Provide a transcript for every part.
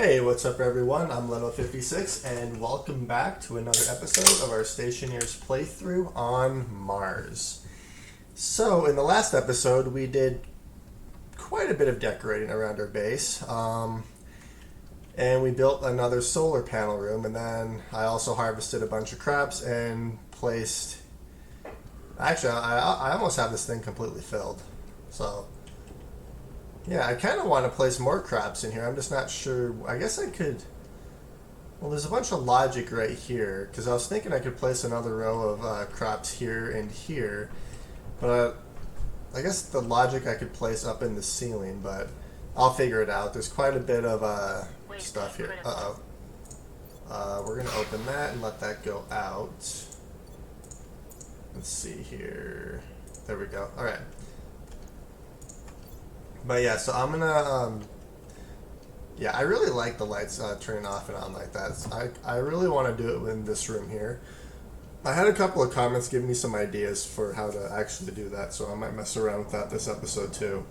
Hey, what's up everyone? I'm Leno56 and welcome back to another episode of our Stationeers playthrough on Mars. So, in the last episode we did quite a bit of decorating around our base. And we built another solar panel room, and then I also harvested a bunch of crops and placed... Actually, I almost have this thing completely filled. So... yeah, I kind of want to place more crops in here. I'm just not sure. I guess I could... well, there's a bunch of logic right here, because I was thinking I could place another row of crops here and here. But I guess the logic I could place up in the ceiling, but I'll figure it out. There's quite a bit of stuff here. Uh-oh. We're going to open that and let that go out. Let's see here. There we go. All right. But yeah, so I'm gonna, yeah, I really like the lights turning off and on like that. I really want to do it in this room here. I had a couple of comments giving me some ideas for how to actually do that, so I might mess around with that this episode too.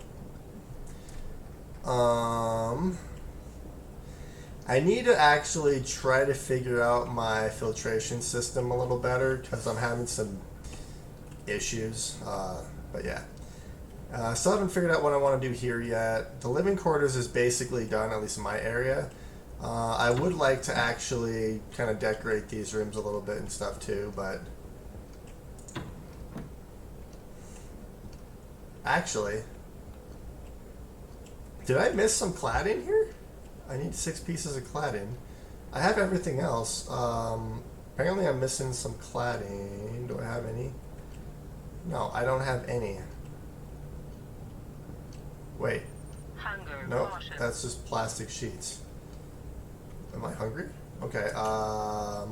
I need to actually try to figure out my filtration system a little better because I'm having some issues, but yeah. Still haven't figured out what I want to do here yet. The living quarters is basically done, at least in my area. I would like to actually kind of decorate these rooms a little bit and stuff too, but... actually... did I miss some cladding here? I need 6 pieces of cladding. I have everything else. Apparently I'm missing some cladding. Do I have any? No, I don't have any. Wait. Nope, that's just plastic sheets. Am I hungry? Okay, I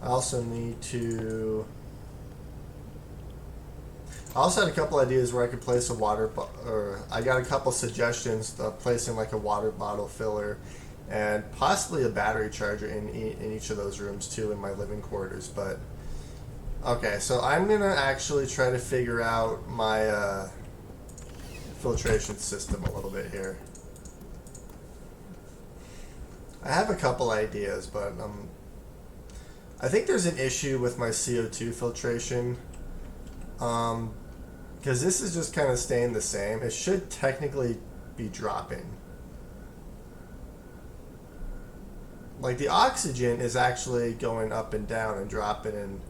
also need to... I also had a couple ideas where I could place a water... or I got a couple suggestions of placing like a water bottle filler and possibly a battery charger in each of those rooms too in my living quarters, but... okay, so I'm going to actually try to figure out my filtration system a little bit here. I have a couple ideas, but I think there's an issue with my CO2 filtration. Because this is just kind of staying the same. It should technically be dropping. Like the oxygen is actually going up and down and dropping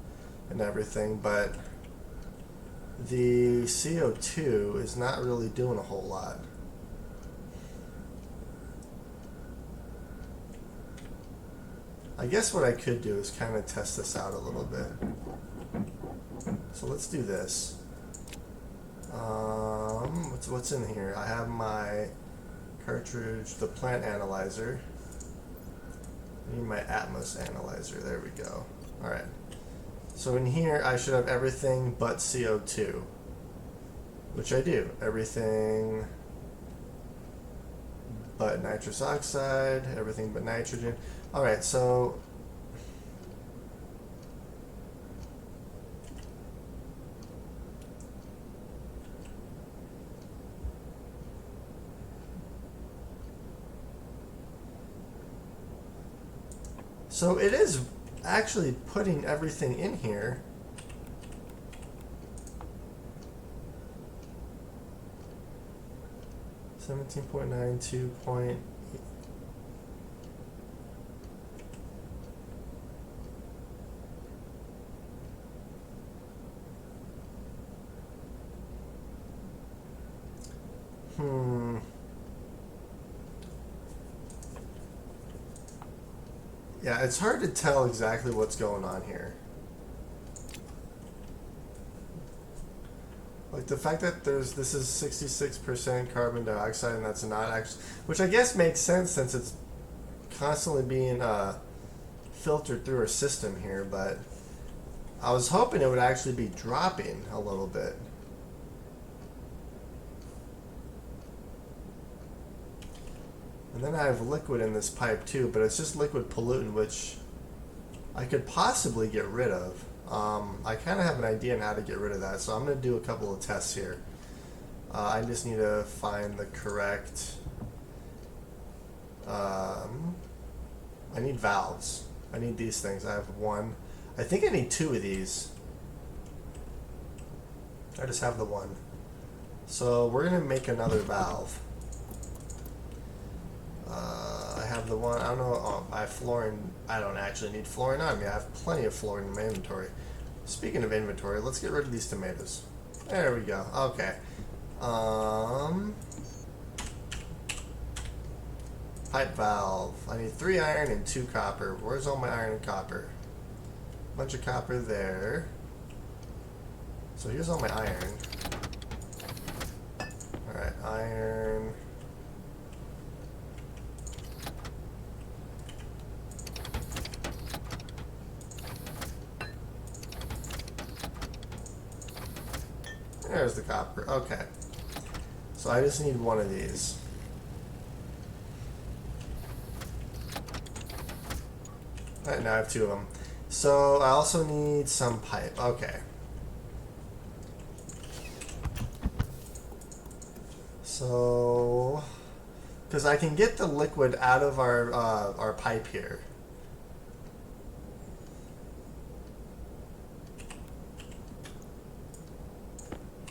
and everything, but the CO2 is not really doing a whole lot. I guess what I could do is kind of test this out a little bit. So let's do this. What's in here? I have my cartridge, the plant analyzer. I need my Atmos analyzer. There we go. All right. So in here, I should have everything but CO2, which I do. Everything but nitrous oxide, everything but nitrogen. All right, so it is actually putting everything in here. .92. Yeah, it's hard to tell exactly what's going on here. Like the fact that this is 66% carbon dioxide and that's not actually, which I guess makes sense since it's constantly being filtered through our system here, but I was hoping it would actually be dropping a little bit. And then I have liquid in this pipe too, but it's just liquid pollutant, which I could possibly get rid of. I kind of have an idea on how to get rid of that, so I'm going to do a couple of tests here. I just need to find the correct... I need valves. I need these things. I have one. I think I need two of these. I just have the one. So we're going to make another valve. I have the one. I don't know. Oh, I have fluorine. I don't actually need fluorine on me. I have plenty of fluorine in my inventory. Speaking of inventory, let's get rid of these tomatoes. There we go. Okay. Pipe valve. I need 3 iron and 2 copper. Where's all my iron and copper? Bunch of copper there. So here's all my iron. Alright, iron. There's the copper. Okay. So I just need one of these. Alright, now I have 2 of them. So I also need some pipe. Okay. So, because I can get the liquid out of our pipe here.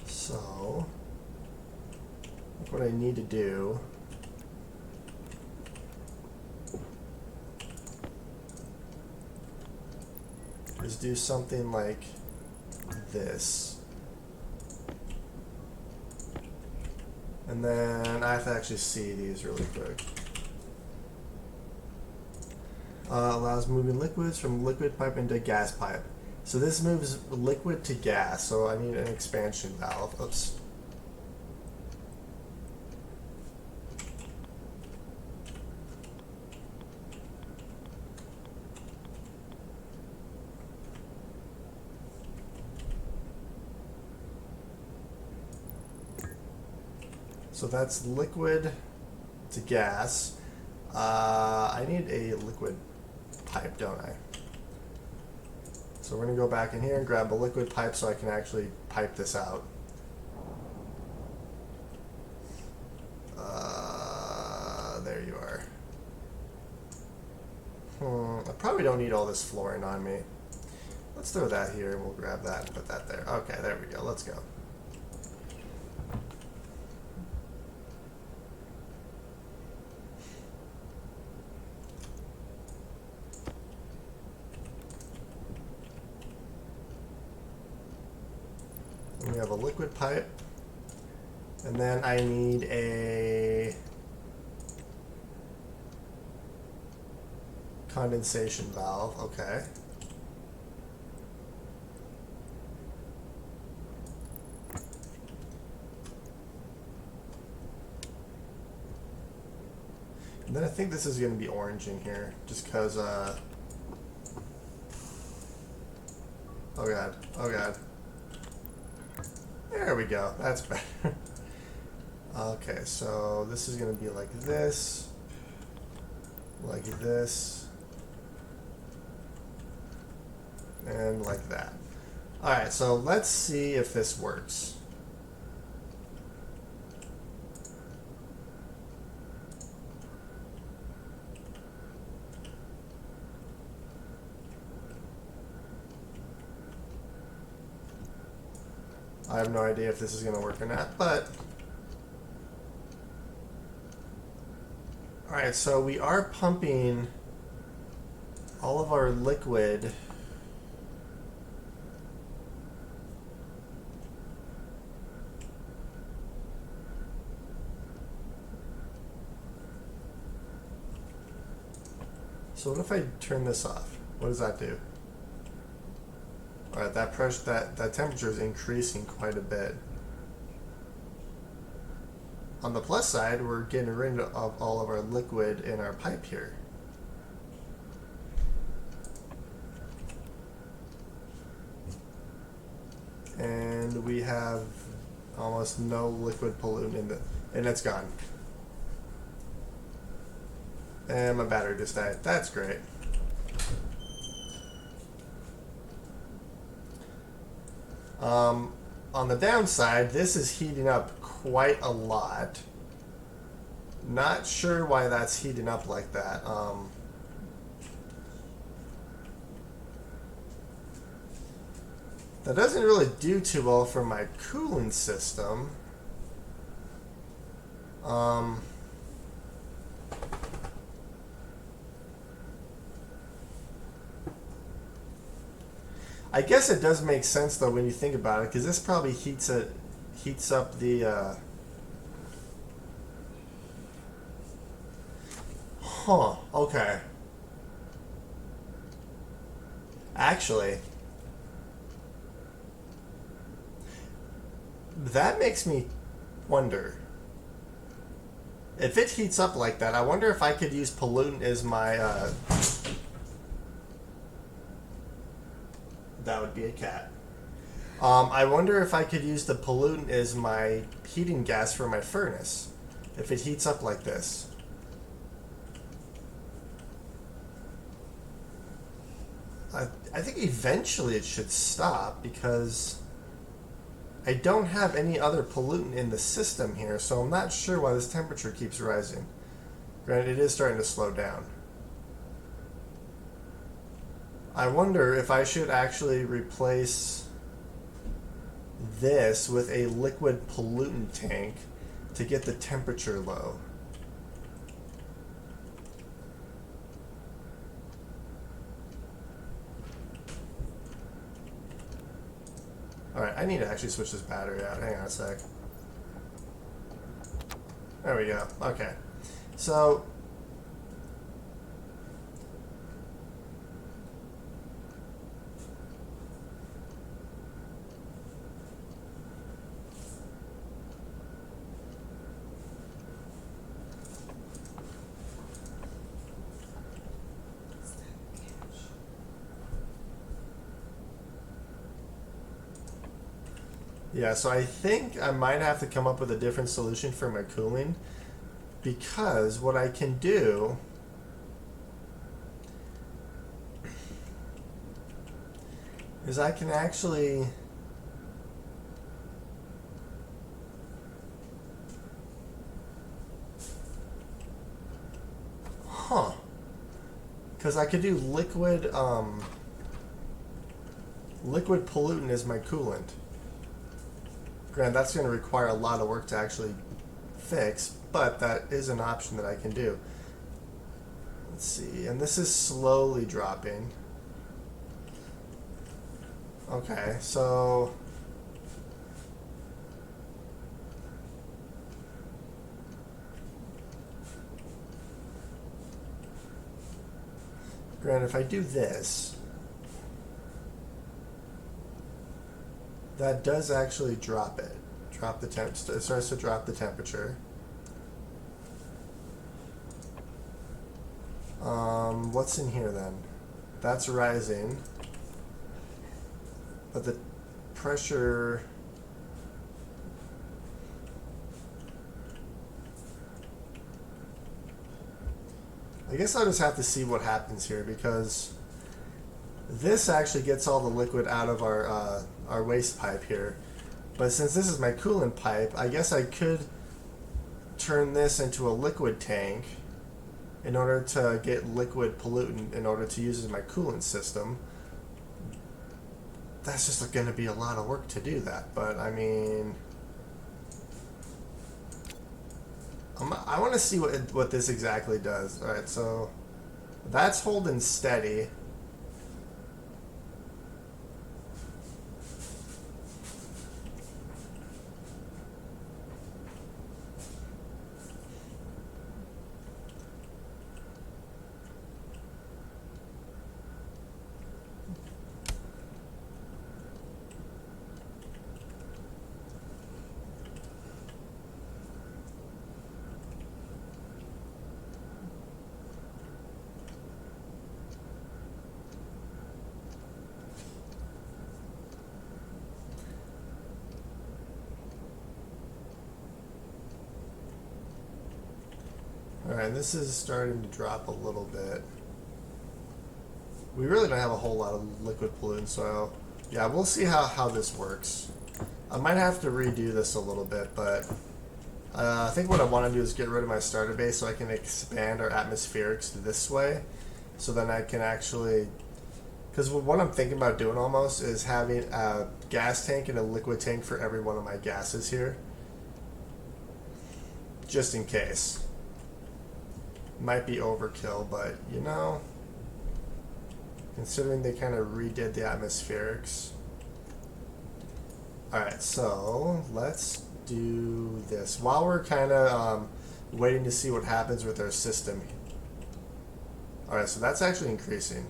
So, what I need to do is do something like this. And then I have to actually see these really quick. Allows moving liquids from liquid pipe into gas pipe. So this moves liquid to gas, so I need an expansion valve. Oops. So that's liquid to gas. I need a liquid pipe, don't I? So we're going to go back in here and grab a liquid pipe so I can actually pipe this out. There you are. I probably don't need all this fluorine on me. Let's throw that here and we'll grab that and put that there. Okay, there we go. Let's go. We have a liquid pipe, and then I need a condensation valve. Okay. And then I think this is going to be orange in here, just because, oh god, oh god. There we go, that's better. Okay, so this is going to be like this, and like that. Alright, so let's see if this works. I have no idea if this is going to work or not, but... Alright, so we are pumping all of our liquid So what if I turn this off? What does that do? Alright, that pressure, that temperature is increasing quite a bit. On the plus side, we're getting rid of all of our liquid in our pipe here. And we have almost no liquid pollutant in the, and it's gone. And my battery just died. That's great. On the downside, this is heating up quite a lot. Not sure why that's heating up like that. That doesn't really do too well for my cooling system. I guess it does make sense though when you think about it, because this probably heats up the. Huh. Okay. Actually, that makes me wonder. If it heats up like that, I wonder if I could use pollutant as my. That would be a cat. I wonder if I could use the pollutant as my heating gas for my furnace. If it heats up like this. I think eventually it should stop because I don't have any other pollutant in the system here, so I'm not sure why this temperature keeps rising. Granted, it is starting to slow down. I wonder if I should actually replace this with a liquid pollutant tank to get the temperature low. Alright, I need to actually switch this battery out. Hang on a sec. There we go. Okay. So, yeah, so I think I might have to come up with a different solution for my cooling, because what I can do is I can actually because I could do liquid liquid pollutant as my coolant. Granted, that's going to require a lot of work to actually fix, but that is an option that I can do. Let's see, and this is slowly dropping. Okay, so granted, if I do this, that does actually drop it. Drop the temp. It starts to drop the temperature. What's in here then? That's rising, but the pressure. I guess I'll just have to see what happens here, because this actually gets all the liquid out of our waste pipe here. But since this is my coolant pipe, I guess I could turn this into a liquid tank in order to get liquid pollutant in order to use as my coolant system. That's just going to be a lot of work to do that, but I mean, I want to see what this exactly does. Alright, so that's holding steady. Alright, this is starting to drop a little bit. We really don't have a whole lot of liquid pollutant, so yeah, we'll see how this works. I might have to redo this a little bit, but I think what I want to do is get rid of my starter base so I can expand our atmospherics this way. So then I can actually... Because what I'm thinking about doing almost is having a gas tank and a liquid tank for every one of my gases here. Just in case. Might be overkill, but you know, considering they kind of redid the atmospherics. Alright, so let's do this. While we're kind of waiting to see what happens with our system. Alright, so that's actually increasing.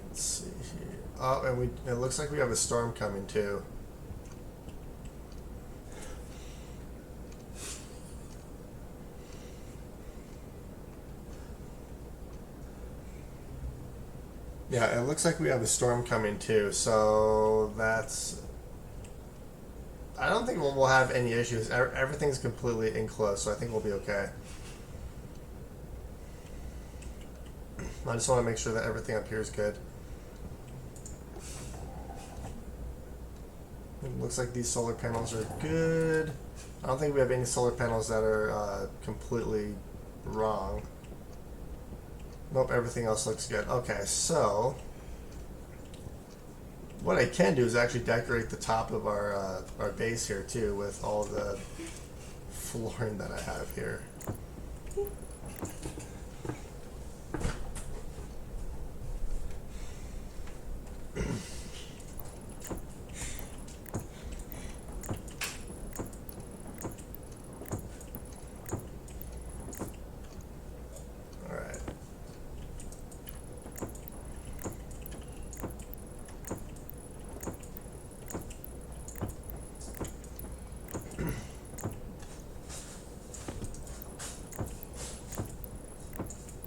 Let's see here. Oh, and it looks like we have a storm coming too. Yeah, it looks like we have a storm coming too, so that's... I don't think we'll have any issues. Everything's completely enclosed, so I think we'll be okay. I just want to make sure that everything up here is good. It looks like these solar panels are good. I don't think we have any solar panels that are completely wrong. Nope, everything else looks good. Okay, so what I can do is actually decorate the top of our base here too with all the flooring that I have here.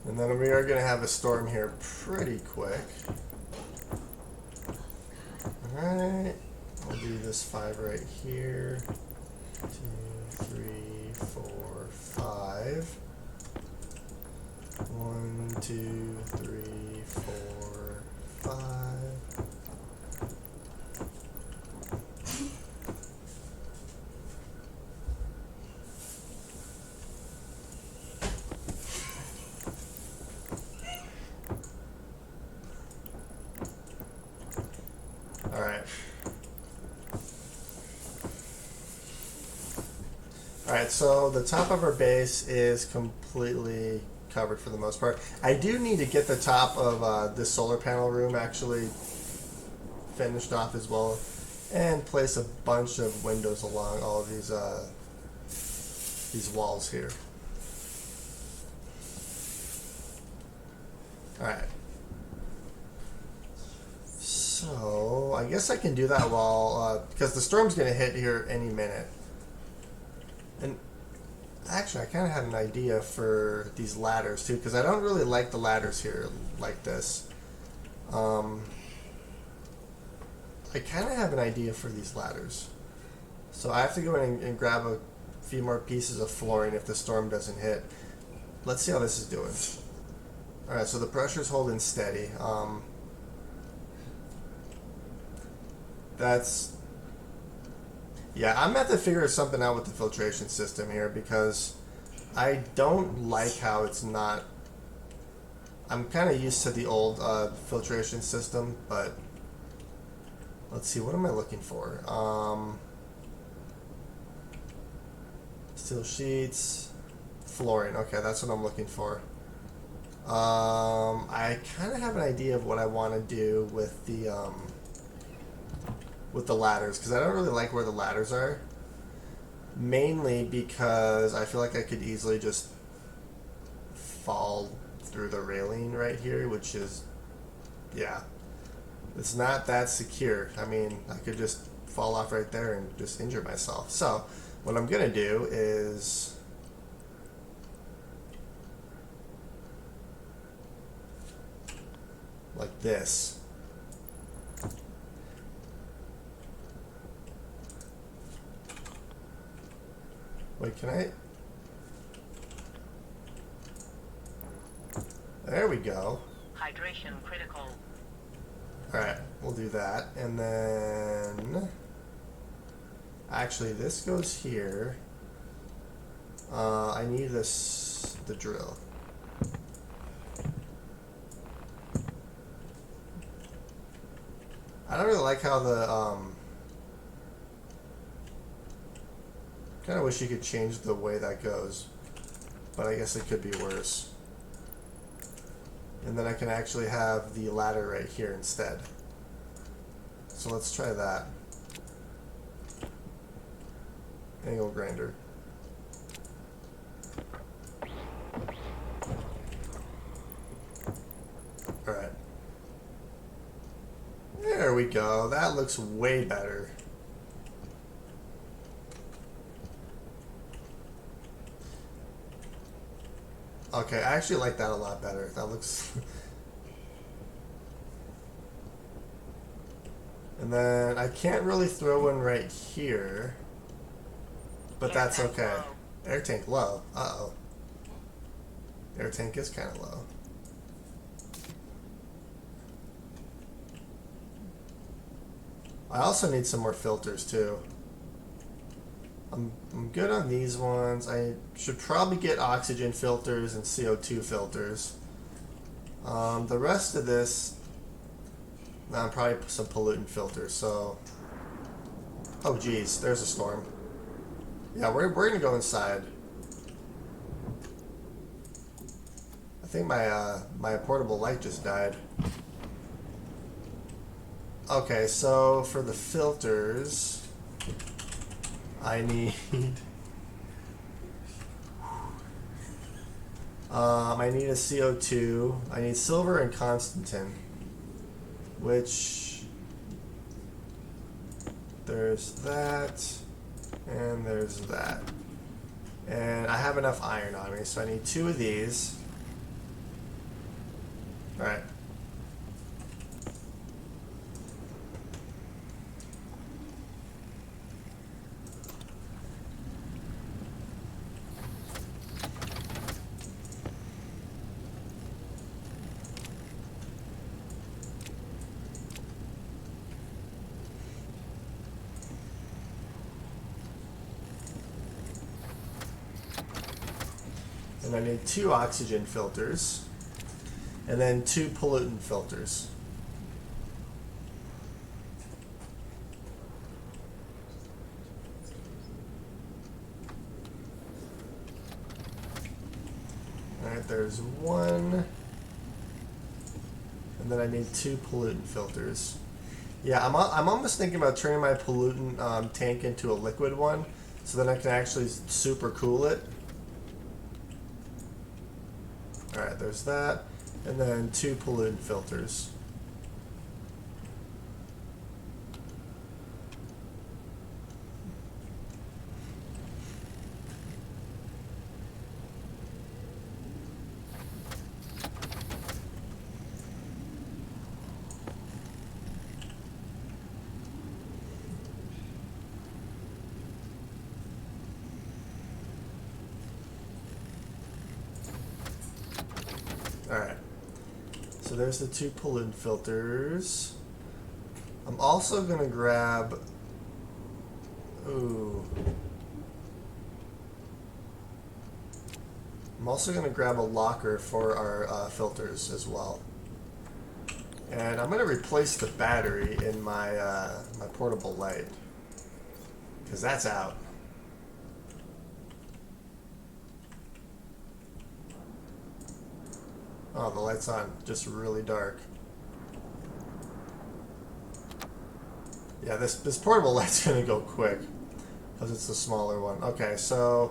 And then we are going to have a storm here pretty quick. Alright, I'll do this 5 right here. 2, 3, 4, 5. 1, 2, 3, 4, 5. Alright, so the top of our base is completely covered for the most part. I do need to get the top of this solar panel room actually finished off as well, and place a bunch of windows along all of these walls here. Alright. So, I guess I can do that while, because the storm's going to hit here any minute. And actually, I kind of had an idea for these ladders too, because I don't really like the ladders here like this. I kind of have an idea for these ladders. So I have to go in and grab a few more pieces of flooring if the storm doesn't hit. Let's see how this is doing. Alright, so the pressure's holding steady. Yeah, I'm going to have to figure something out with the filtration system here because I don't like how it's not... I'm kind of used to the old filtration system, but let's see, what am I looking for? Steel sheets, flooring. Okay, that's what I'm looking for. I kind of have an idea of what I want to do with the ladders, because I don't really like where the ladders are. Mainly because I feel like I could easily just fall through the railing right here, which is, yeah, it's not that secure. I mean, I could just fall off right there and just injure myself. So what I'm gonna do is like this. Wait, can I? There we go. Hydration critical. Alright, we'll do that. And then... Actually, this goes here. I need this... the drill. I don't really like how the, kind of wish you could change the way that goes. But I guess it could be worse. And then I can actually have the ladder right here instead. So let's try that. Angle grinder. Alright. There we go. That looks way better. Okay, I actually like that a lot better. That looks... And then I can't really throw one right here. But that's okay. Air tank low. Uh-oh. Air tank is kind of low. I also need some more filters too. I'm good on these ones. I should probably get oxygen filters and CO2 filters. The rest of this, probably some pollutant filters. So, oh geez, there's a storm. Yeah, we're gonna go inside. I think my portable light just died. Okay, so for the filters, I need I need a CO2. I need silver and Constantin, which there's that and there's that. And I have enough iron on me, so I need 2 of these. All right. And I need 2 oxygen filters, and then 2 pollutant filters. Alright, there's 1. And then I need 2 pollutant filters. Yeah, I'm almost thinking about turning my pollutant tank into a liquid one, so then I can actually super cool it. Alright, there's that. And then 2 pollutant filters. Alright, so there's the 2 pollutant filters. I'm also going to grab... Ooh. I'm also going to grab a locker for our filters as well. And I'm going to replace the battery in my, my portable light, because that's out. Oh, the light's on, just really dark. Yeah, this portable light's gonna go quick, because it's the smaller one. Okay, so...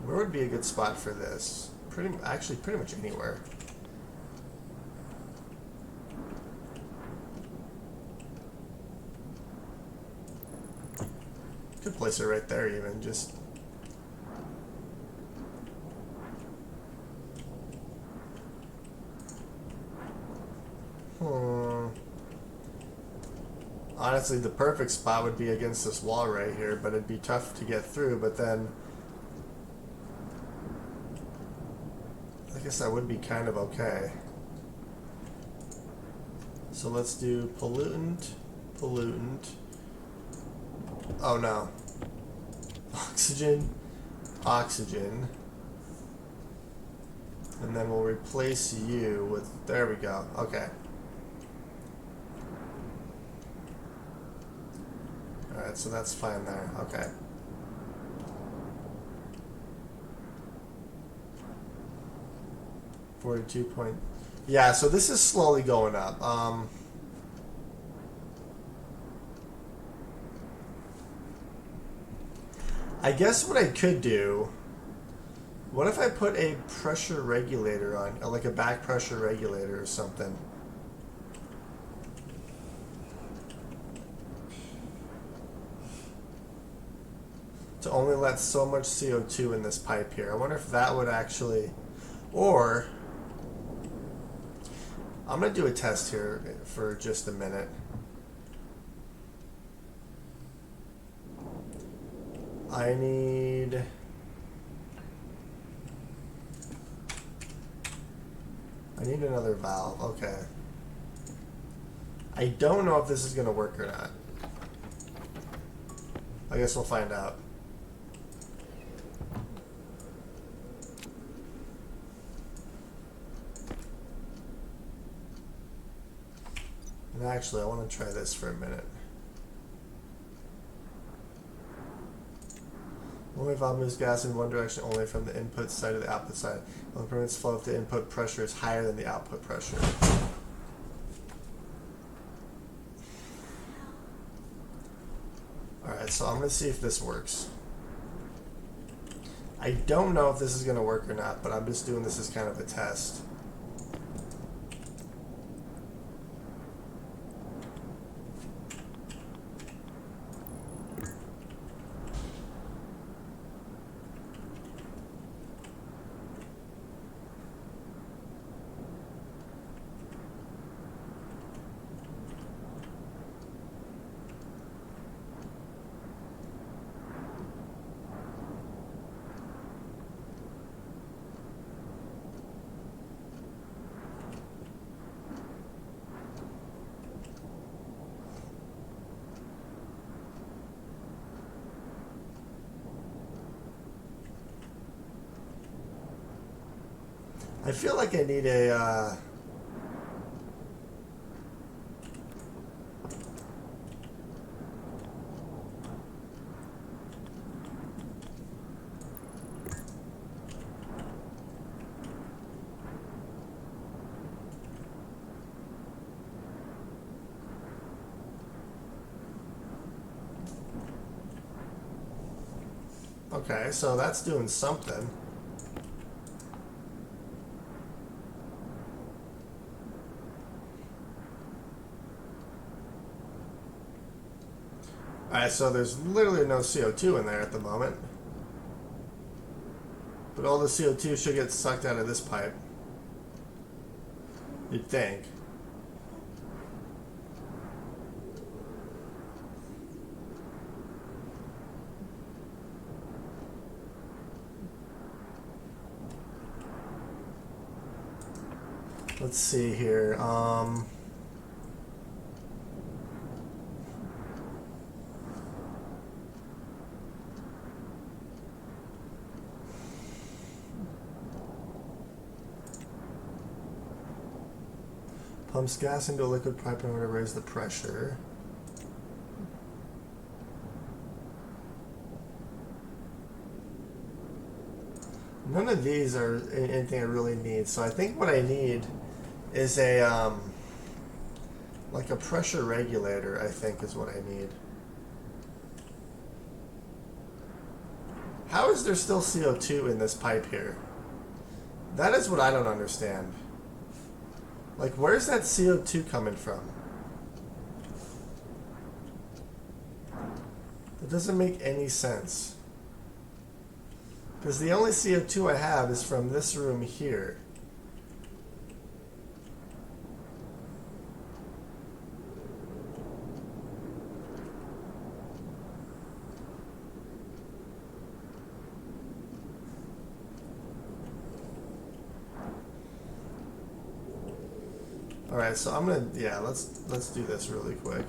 where would be a good spot for this? Actually, pretty much anywhere. Could place it right there even, just... honestly, the perfect spot would be against this wall right here, but it'd be tough to get through. But then, I guess that would be kind of okay. So let's do pollutant, pollutant. Oh no. Oxygen, oxygen. And then we'll replace you with, there we go, okay. Alright, so that's fine there, okay. .42. Yeah, so this is slowly going up. I guess what I could do, what if I put a pressure regulator on, like a back pressure regulator or something? To only let so much CO2 in this pipe here. I wonder if that would actually, or I'm going to do a test here for just a minute. I need another valve. Okay. I don't know if this is going to work or not. I guess we'll find out. And actually, I want to try this for a minute. Only valve moves gas in one direction, only from the input side to the output side. Only permits flow if the input pressure is higher than the output pressure. Alright, so I'm going to see if this works. I don't know if this is going to work or not, but I'm just doing this as kind of a test. I feel like I need a, okay, so that's doing something. Alright, so there's literally no CO2 in there at the moment. But all the CO2 should get sucked out of this pipe. You'd think. Let's see here. Pumps gas into a liquid pipe in order to raise the pressure. None of these are anything I really need, so I think what I need is a like a pressure regulator. I think is what I need. How is there still CO2 in this pipe here? That is what I don't understand. Like, where's that CO2 coming from? It doesn't make any sense. Because the only CO2 I have is from this room here. All right, so I'm gonna, yeah, let's do this really quick.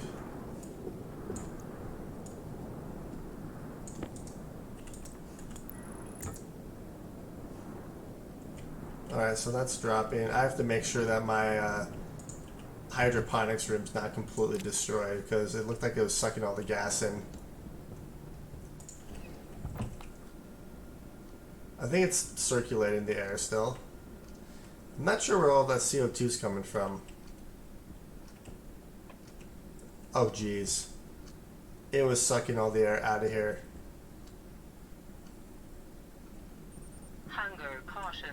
All right, so that's dropping. I have to make sure that my hydroponics room's not completely destroyed because it looked like it was sucking all the gas in. I think it's circulating the air still. I'm not sure where all that CO2 is coming from. Oh, geez. It was sucking all the air out of here. Hunger caution.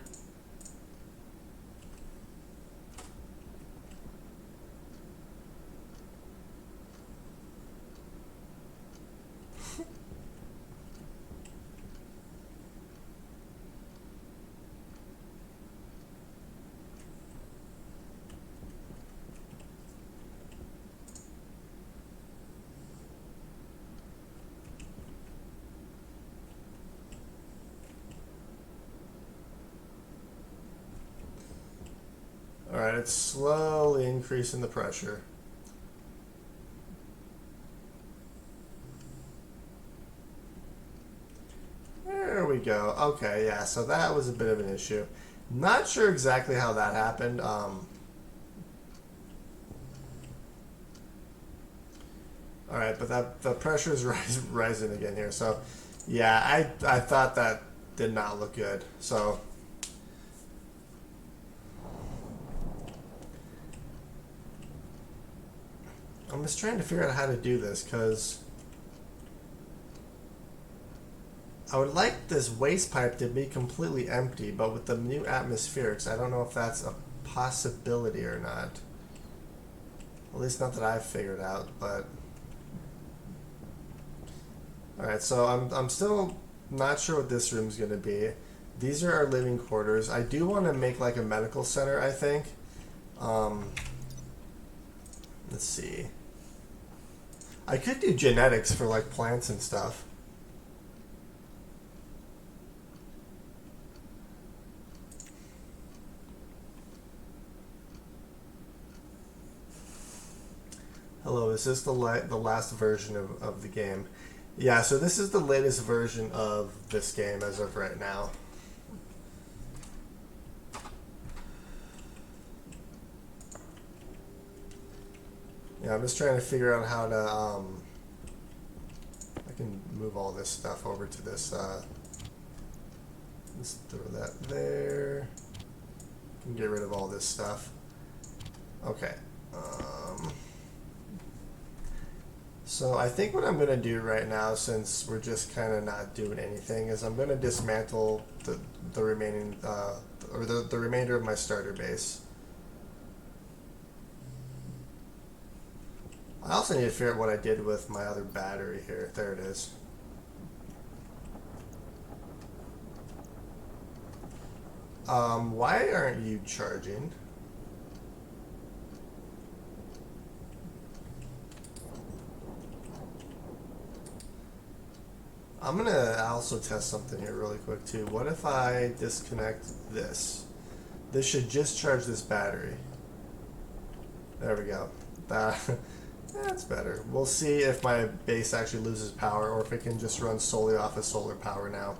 Alright, it's slowly increasing the pressure. There we go. Okay, yeah, so that was a bit of an issue. Not sure exactly how that happened. Alright, but the pressure is rising again here. So, yeah, I thought that did not look good. So, I'm just trying to figure out how to do this because I would like this waste pipe to be completely empty, but with the new atmospherics, I don't know if that's a possibility or not. At least not that I've figured out, but... Alright, so I'm still not sure what this room's going to be. These are our living quarters. I do want to make like a medical center, I think. Let's see. I could do genetics for like plants and stuff. Hello, is this the last version of the game? Yeah, so this is the latest version of this game as of right now. Yeah, I'm just trying to figure out how to, I can move all this stuff over to this, let's throw that there. Can get rid of all this stuff. Okay. So I think what I'm going to do right now, since we're just kind of not doing anything, is I'm going to dismantle the remaining, or the remainder of my starter base. I also need to figure out what I did with my other battery here. There it is. Why aren't you charging? I'm gonna also test something here really quick too. What if I disconnect this? This should just charge this battery. There we go. That's better. We'll see if my base actually loses power or if it can just run solely off of solar power now.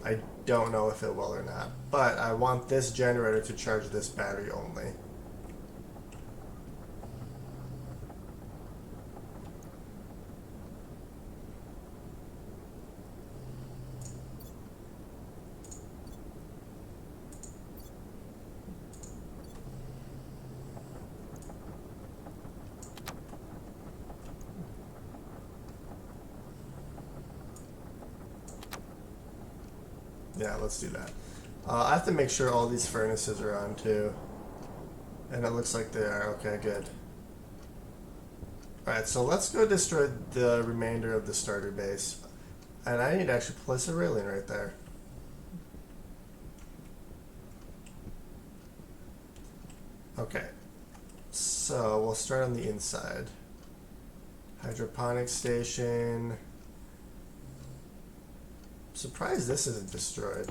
I don't know if it will or not, but I want this generator to charge this battery only. Yeah, let's do that. I have to make sure all these furnaces are on too. And it looks like they are. Okay, good. Alright, so let's go destroy the remainder of the starter base. And I need to actually place a railing right there. Okay. So we'll start on the inside. Hydroponic station. Surprised this isn't destroyed.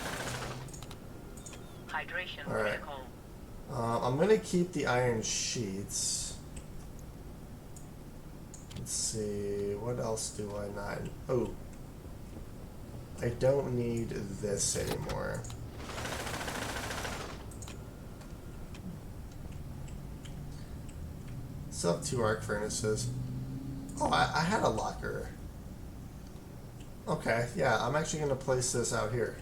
Filtration Alright. critical. I'm going to keep the iron sheets. Let's see, what else do I not... Oh, I don't need this anymore. Still have 2 arc furnaces. Oh, I had a locker. Okay, yeah, I'm actually going to place this out here.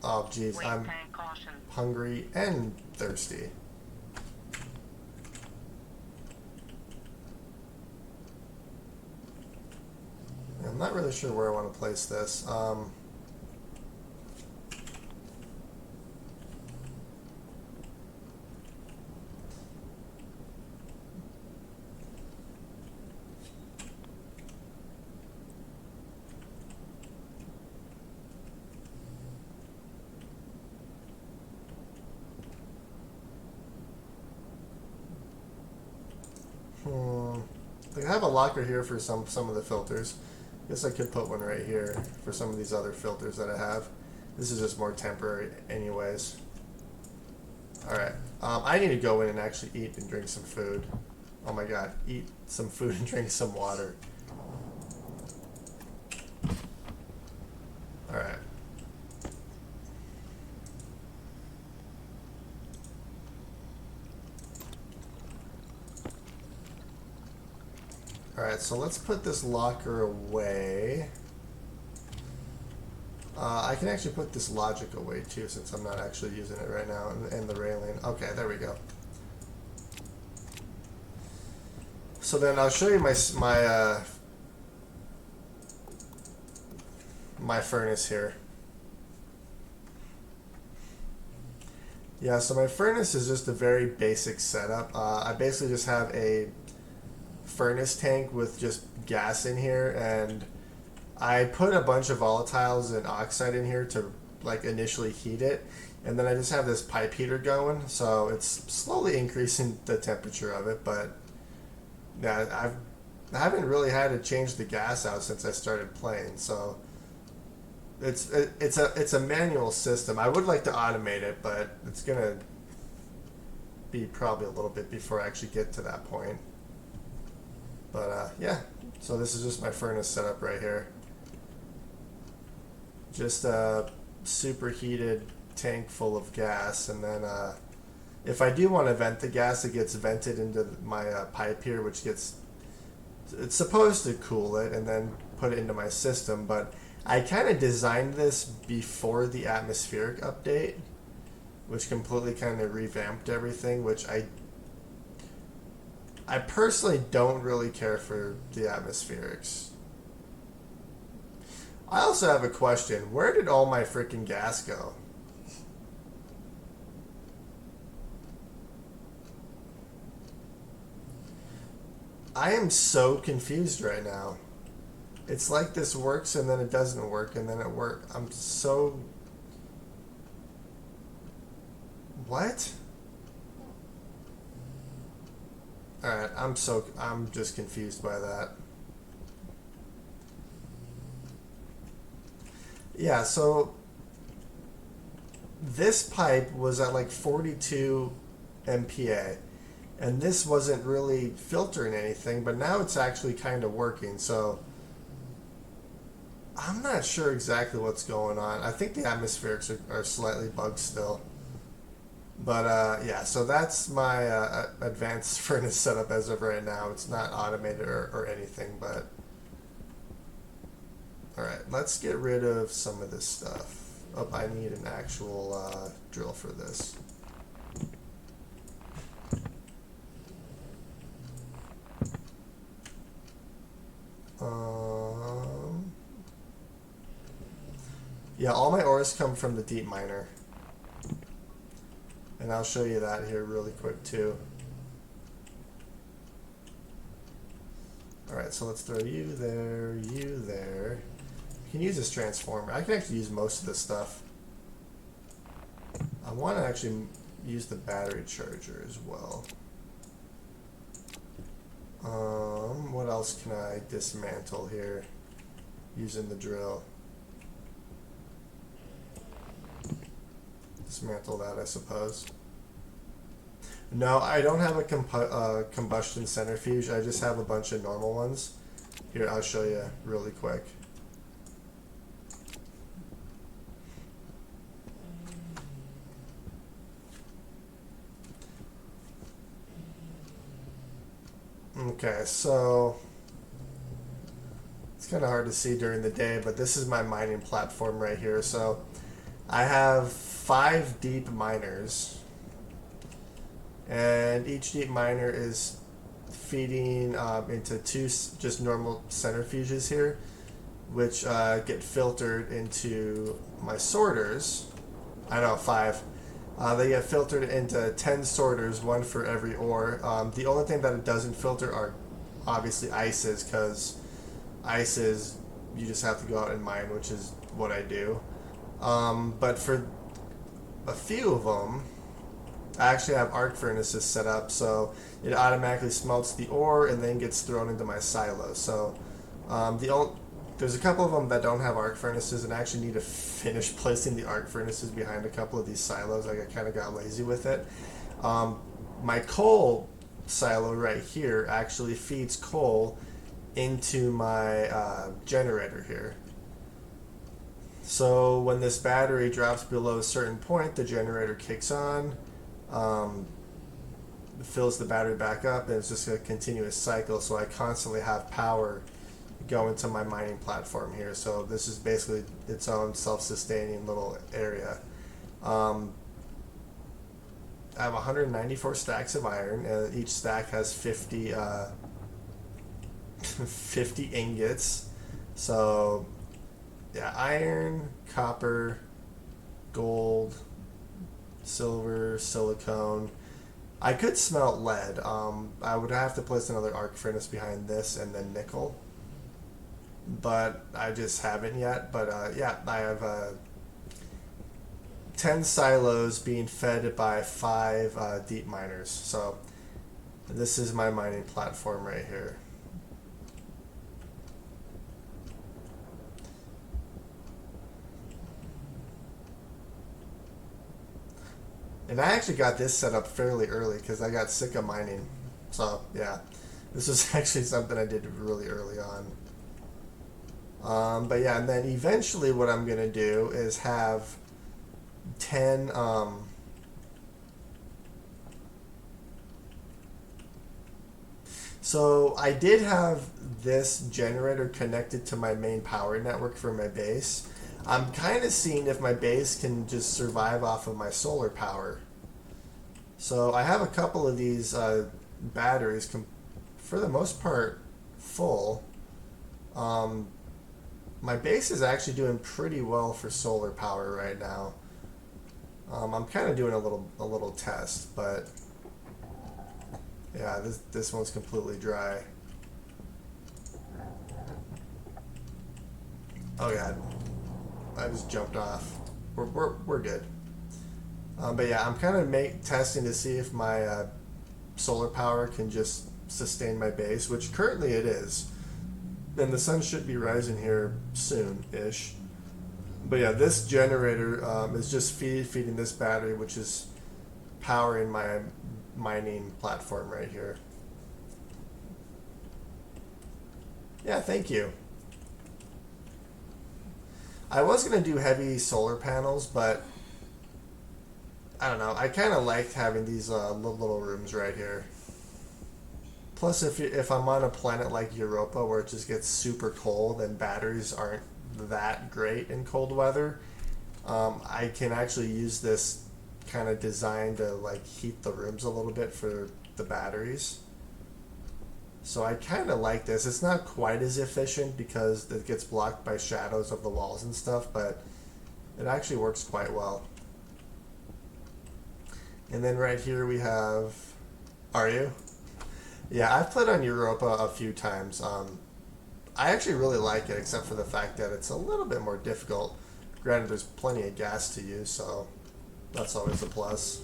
Oh, jeez, I'm hungry and thirsty. I'm not really sure where I want to place this. I have a locker here for some of the filters. Guess I could put one right here for some of these other filters that I have. This is just more temporary anyways. Alright. I need to go in and actually eat and drink some food. Oh my god. Eat some food and drink some water. Alright. Alright, so let's put this locker away. I can actually put this logic away too, since I'm not actually using it right now, and the railing. Okay, there we go. So then I'll show you my furnace here. Yeah, so my furnace is just a very basic setup. I basically just have a furnace tank with just gas in here, and I put a bunch of volatiles and oxide in here to like initially heat it, and then I just have this pipe heater going, so it's slowly increasing the temperature of it. But yeah, I haven't really had to change the gas out since I started playing, so it's a manual system. I would like to automate it, but it's gonna be probably a little bit before I actually get to that point. But yeah, so this is just my furnace setup right here. Just a superheated tank full of gas, and then if I do want to vent the gas, it gets vented into my pipe here, which it's supposed to cool it and then put it into my system. But I kind of designed this before the atmospheric update, which completely kind of revamped everything, which I personally don't really care for the atmospherics. I also have a question. Where did all my freaking gas go? I am so confused right now. It's like this works and then it doesn't work and then it works. I'm so... What? Alright, I'm just confused by that. Yeah, so this pipe was at like 42 MPa, and this wasn't really filtering anything, but now it's actually kind of working, so I'm not sure exactly what's going on. I think the atmospherics are slightly bugged still. But yeah, so that's my advanced furnace setup as of right now. It's not automated or anything, but... Alright, let's get rid of some of this stuff. Oh, I need an actual drill for this. Yeah, all my ores come from the deep miner. And I'll show you that here really quick too. Alright, so let's throw you there, you there. You can use this transformer. I can actually use most of this stuff. I want to actually use the battery charger as well. What else can I dismantle here using the drill? Dismantle that, I suppose. No, I don't have a combustion centrifuge. I just have a bunch of normal ones. Here, I'll show you really quick. Okay, so it's kind of hard to see during the day, but this is my mining platform right here. So I have 5 deep miners, and each deep miner is feeding into 2 just normal centrifuges here, which get filtered into my sorters. I know, 5. They get filtered into 10 sorters, 1 for every ore. The only thing that it doesn't filter are obviously ices, because ices you just have to go out and mine, which is what I do. But for a few of them, I actually have arc furnaces set up, so it automatically smelts the ore and then gets thrown into my silos. So there's a couple of them that don't have arc furnaces, and I actually need to finish placing the arc furnaces behind a couple of these silos. Like, I kind of got lazy with it. My coal silo right here actually feeds coal into my generator here. So when this battery drops below a certain point, the generator kicks on, fills the battery back up, and it's just a continuous cycle. So I constantly have power go into my mining platform here. So this is basically its own self-sustaining little area. I have 194 stacks of iron, and each stack has 50 50 ingots. So yeah, iron, copper, gold, silver, silicone. I could smelt lead. I would have to place another arc furnace behind this, and then nickel, but I just haven't yet. But yeah, I have 10 silos being fed by 5 deep miners. So this is my mining platform right here. And I actually got this set up fairly early because I got sick of mining. So yeah, this was actually something I did really early on. But yeah, and then eventually what I'm going to do is have 10... So I did have this generator connected to my main power network for my base. I'm kind of seeing if my base can just survive off of my solar power. So I have a couple of these batteries, for the most part, full. My base is actually doing pretty well for solar power right now. I'm kind of doing a little test, but yeah, this one's completely dry. Oh god. I just jumped off. We're good. But yeah, I'm kind of testing to see if my solar power can just sustain my base, which currently it is. And the sun should be rising here soon-ish. But yeah, this generator is just feeding this battery, which is powering my mining platform right here. Yeah, thank you. I was going to do heavy solar panels, but I don't know. I kind of liked having these little rooms right here. Plus, if I'm on a planet like Europa where it just gets super cold and batteries aren't that great in cold weather, I can actually use this kind of design to like heat the rooms a little bit for the batteries. So I kind of like this. It's not quite as efficient because it gets blocked by shadows of the walls and stuff, but it actually works quite well. And then right here we have... Are you? Yeah, I've played on Europa a few times. I actually really like it, except for the fact that it's a little bit more difficult. Granted, there's plenty of gas to use, so that's always a plus.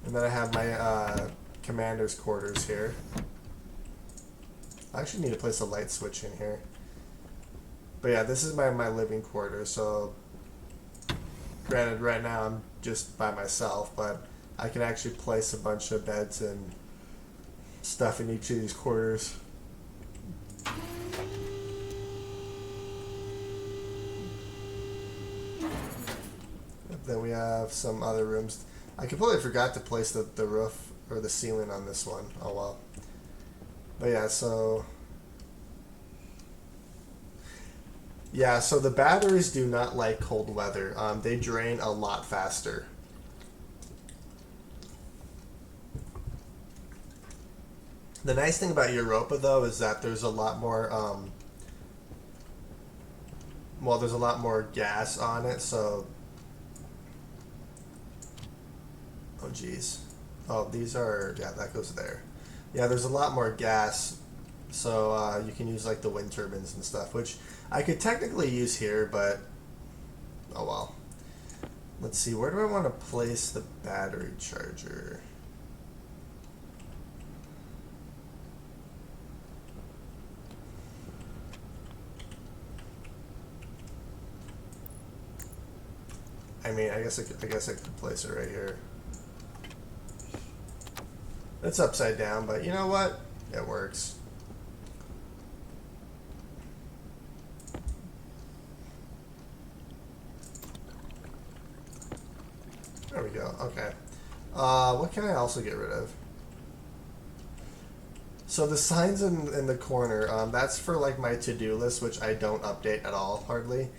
And then I have my commander's quarters here. I actually need to place a light switch in here. But yeah, this is my living quarters, so granted right now I'm just by myself, but I can actually place a bunch of beds and stuff in each of these quarters. Then we have some other rooms. I completely forgot to place the roof or the ceiling on this one. Oh well. But yeah, so the batteries do not like cold weather. They drain a lot faster. The nice thing about Europa though is that there's a lot more there's a lot more gas on it, so oh geez. Oh, these are, yeah, that goes there. Yeah, there's a lot more gas, so you can use like the wind turbines and stuff, which I could technically use here, but oh well. Let's see, where do I want to place the battery charger? I mean, I guess I could place it right here. It's upside down, but you know what? It works. There we go. Okay. What can I also get rid of? So the signs in the corner, that's for like my to-do list, which I don't update at all, hardly.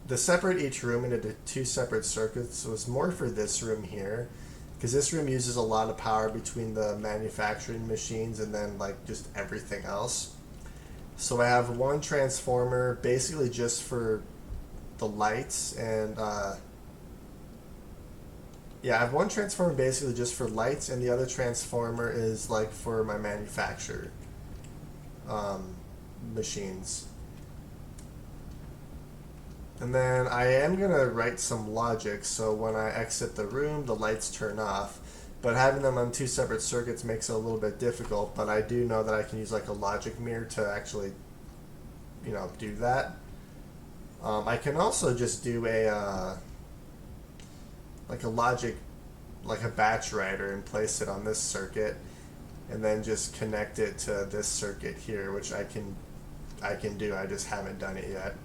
The separate each room into two separate circuits was more for this room here, because this room uses a lot of power between the manufacturing machines and then like just everything else. So I have one transformer basically just for the lights, and yeah, I have one transformer basically just for lights, and the other transformer is like for my manufacturer machines. And then I am going to write some logic, so when I exit the room, the lights turn off. But having them on two separate circuits makes it a little bit difficult, but I do know that I can use like a logic mirror to actually, you know, do that. I can also just do a, like a logic, like a batch writer, and place it on this circuit, and then just connect it to this circuit here, which I can do, I just haven't done it yet.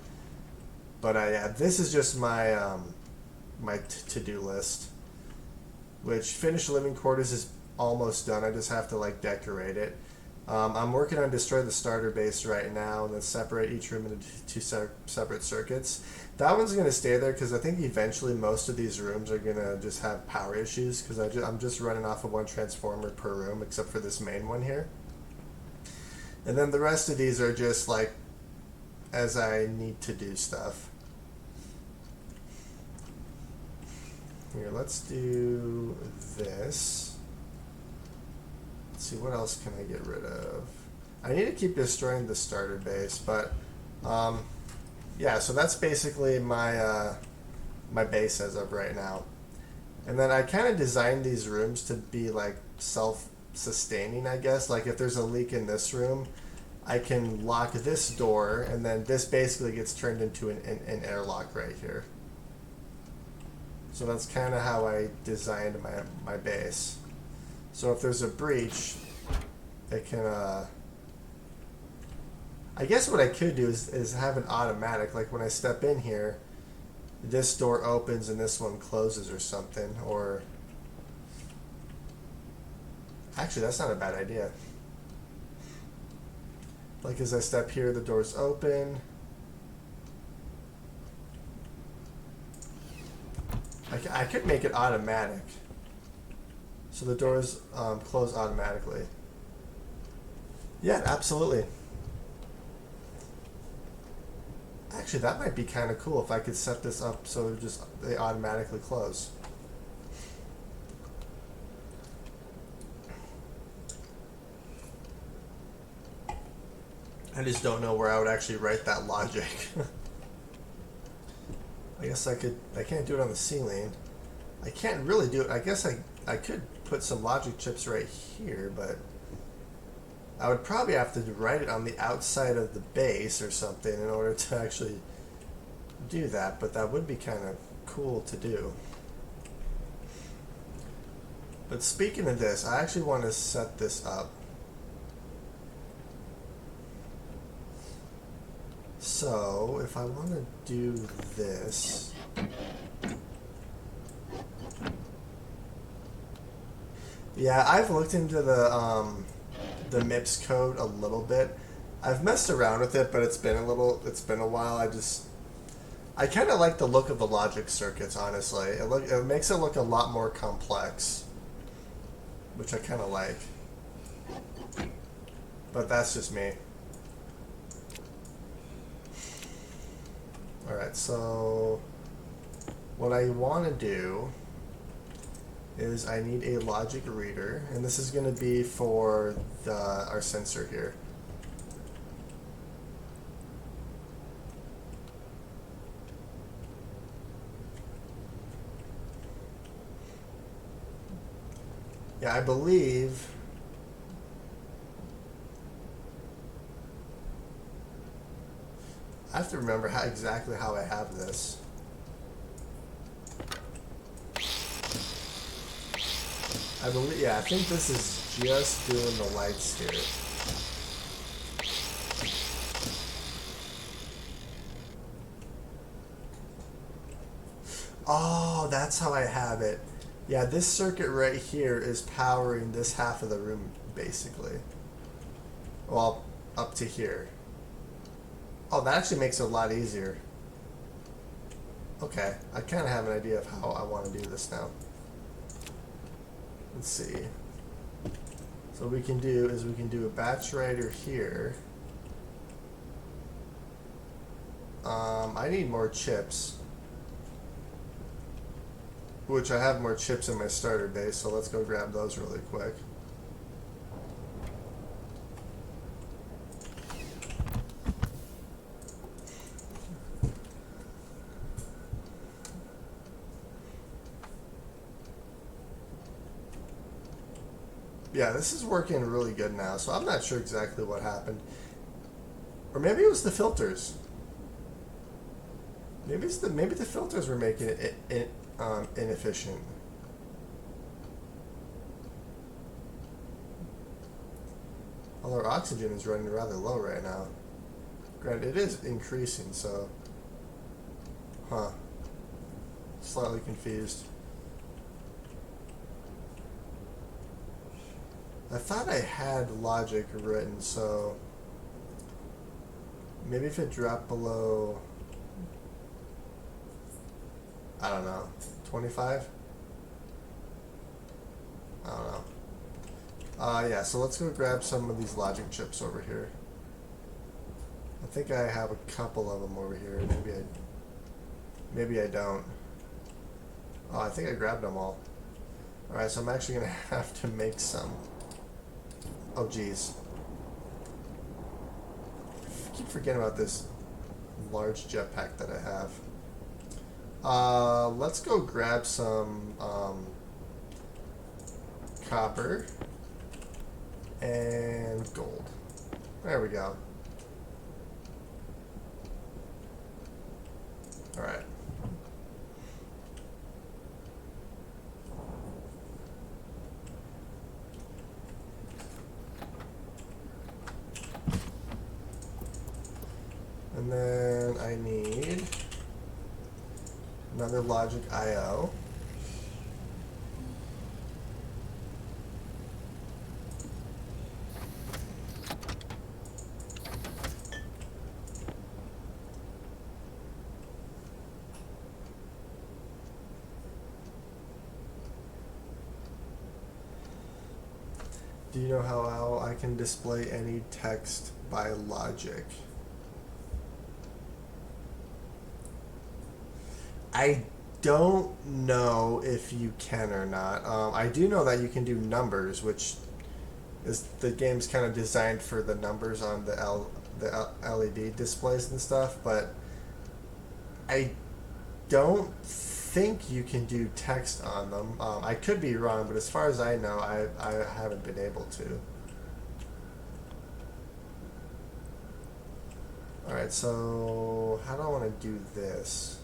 But yeah, this is just my my to-do list, which finished living quarters is almost done. I just have to like decorate it. I'm working on destroy the starter base right now, and then separate each room into two separate circuits. That one's going to stay there because I think eventually most of these rooms are going to just have power issues, because I'm just running off of one transformer per room except for this main one here. And then the rest of these are just like as I need to do stuff. Here, let's do this. Let's see, what else can I get rid of? I need to keep destroying the starter base, but yeah, so that's basically my my base as of right now. And then I kind of designed these rooms to be like self-sustaining, I guess. Like if there's a leak in this room, I can lock this door, and then this basically gets turned into an airlock right here. So that's kind of how I designed my base. So if there's a breach, it can, I guess what I could do is have an automatic, like when I step in here, this door opens and this one closes or something, or, actually that's not a bad idea. Like as I step here, the doors open. I could make it automatic, so the doors close automatically. Yeah, absolutely. Actually, that might be kind of cool if I could set this up so they automatically close. I just don't know where I would actually write that logic. I guess I can't do it on the ceiling. I can't really do it. I guess I could put some logic chips right here, but I would probably have to write it on the outside of the base or something in order to actually do that, but that would be kind of cool to do. But speaking of this, I actually want to set this up. So if I want to do this, yeah, I've looked into the MIPS code a little bit. I've messed around with it, but it's been a while. I kind of like the look of the logic circuits, honestly. It makes it look a lot more complex, which I kind of like. But that's just me. Alright, so what I want to do is I need a logic reader, and this is going to be for our sensor here. Yeah, I believe I have to remember exactly how I have this. I believe, yeah, I think this is just doing the lights here. Oh, that's how I have it. Yeah, this circuit right here is powering this half of the room, basically. Well, up to here. Oh, that actually makes it a lot easier. Okay, I kind of have an idea of how I want to do this now. Let's see. So what we can do is we can do a batch writer here. I need more chips, which I have more chips in my starter base, so let's go grab those really quick. Yeah, this is working really good now, so I'm not sure exactly what happened. Or maybe it was the filters. Maybe the filters were making it inefficient. Although our oxygen is running rather low right now. Granted, it is increasing, so... Huh. Slightly confused. I thought I had logic written, so... Maybe if it dropped below... I don't know, 25? I don't know. Yeah, so let's go grab some of these logic chips over here. I think I have a couple of them over here. Maybe I don't. Oh, I think I grabbed them all. Alright, so I'm actually going to have to make some. Oh, geez. I keep forgetting about this large jetpack that I have. Let's go grab some copper and gold. There we go. All right. And then I need another logic I/O. Do you know how I can display any text by logic? I don't know if you can or not. I do know that you can do numbers, which is the game's kind of designed for the numbers on the LED displays and stuff, but I don't think you can do text on them. I could be wrong, but as far as I know, I haven't been able to. Alright, so how do I want to do this?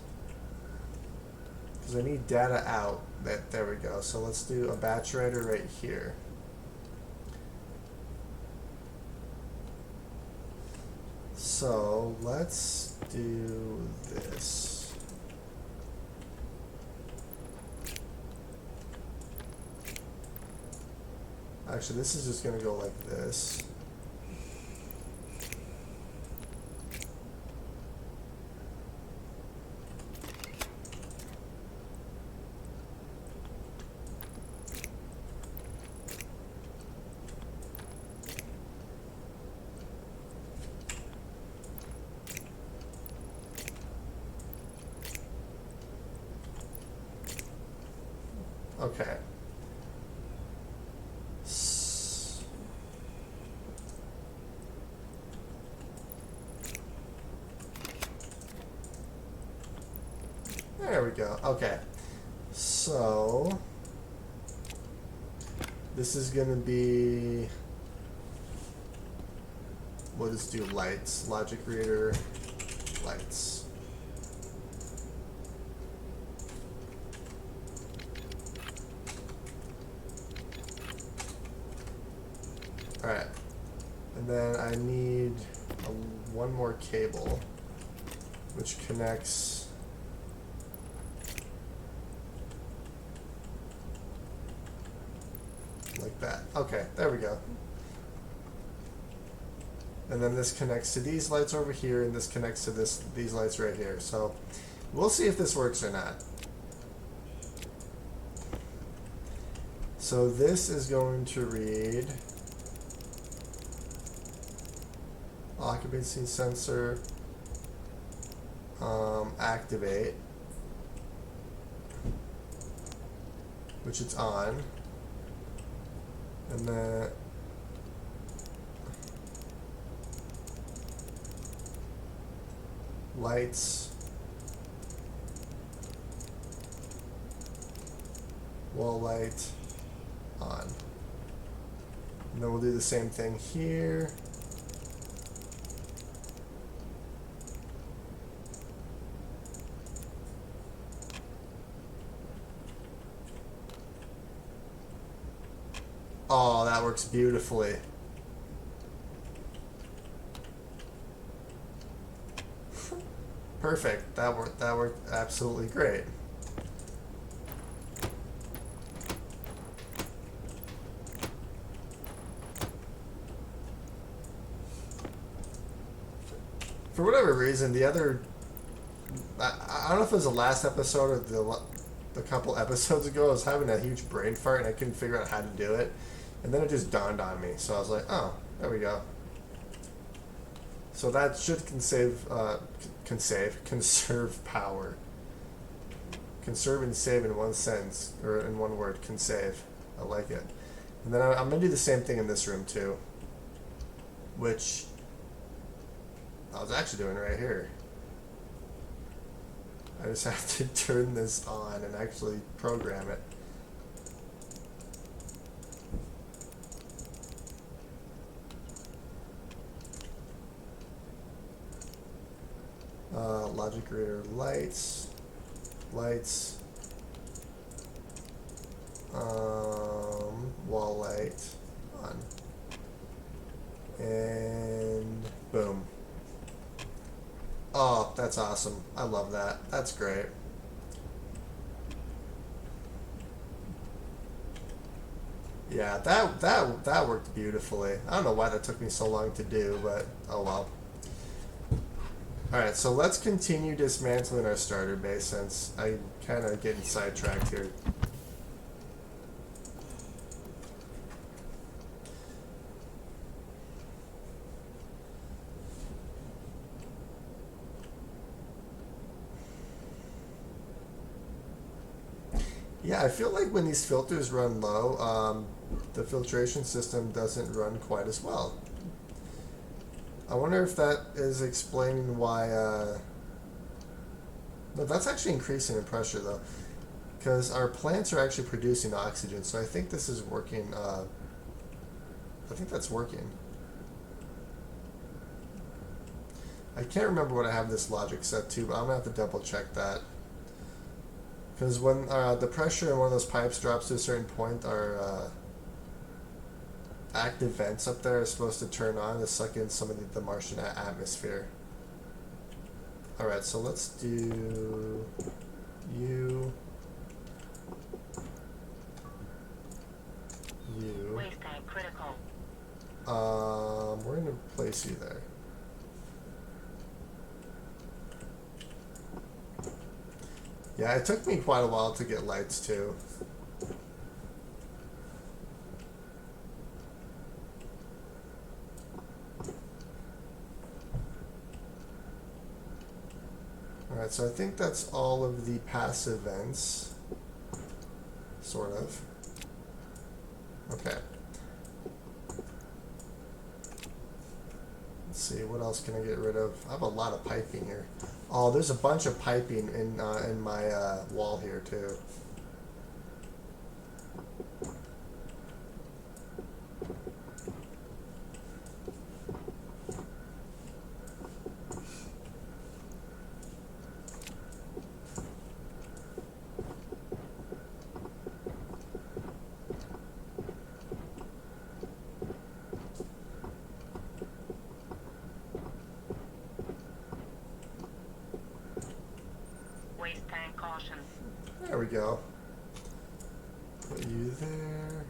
Because I need data out. There we go. So let's do a batch writer right here. So let's do this. Actually, this is just going to go like this. Okay. There we go. Okay. So this is going to be, we'll just do lights. Logic reader, lights. Alright, and then I need one more cable, which connects like that. Okay, there we go. And then this connects to these lights over here, and this connects to these lights right here. So we'll see if this works or not. So this is going to read occupancy sensor, activate, which it's on, and then lights, wall light, on. And then we'll do the same thing here. Oh, that works beautifully. Perfect. That worked absolutely great. For whatever reason, the other, I don't know if it was the last episode or the couple episodes ago, I was having a huge brain fart and I couldn't figure out how to do it. And then it just dawned on me. So I was like, oh, there we go. So that should conserve power. Conserve and save in one sentence, or in one word, conserve. I like it. And then I'm going to do the same thing in this room too, which I was actually doing right here. I just have to turn this on and actually program it. Logic reader lights, wall light on, and boom. Oh, that's awesome. I love that. That's great. Yeah, that worked beautifully. I don't know why that took me so long to do, but oh well. Alright, so let's continue dismantling our starter base since I'm kind of getting sidetracked here. Yeah, I feel like when these filters run low, the filtration system doesn't run quite as well. I wonder if that is explaining why No, that's actually increasing in pressure though, because our plants are actually producing oxygen. So I think this is working. I think that's working. I can't remember what I have this logic set to, but I'm gonna have to double check that. Because when the pressure in one of those pipes drops to a certain point, our active vents up there are supposed to turn on to suck in some of the Martian atmosphere. Alright, so let's do you. Waste tank critical. We're gonna place you there. Yeah, it took me quite a while to get lights too. Alright, so I think that's all of the passive vents. Sort of. Okay. Let's see, what else can I get rid of? I have a lot of piping here. Oh, there's a bunch of piping in my wall here too. Waste tank caution. There we go. Put you there.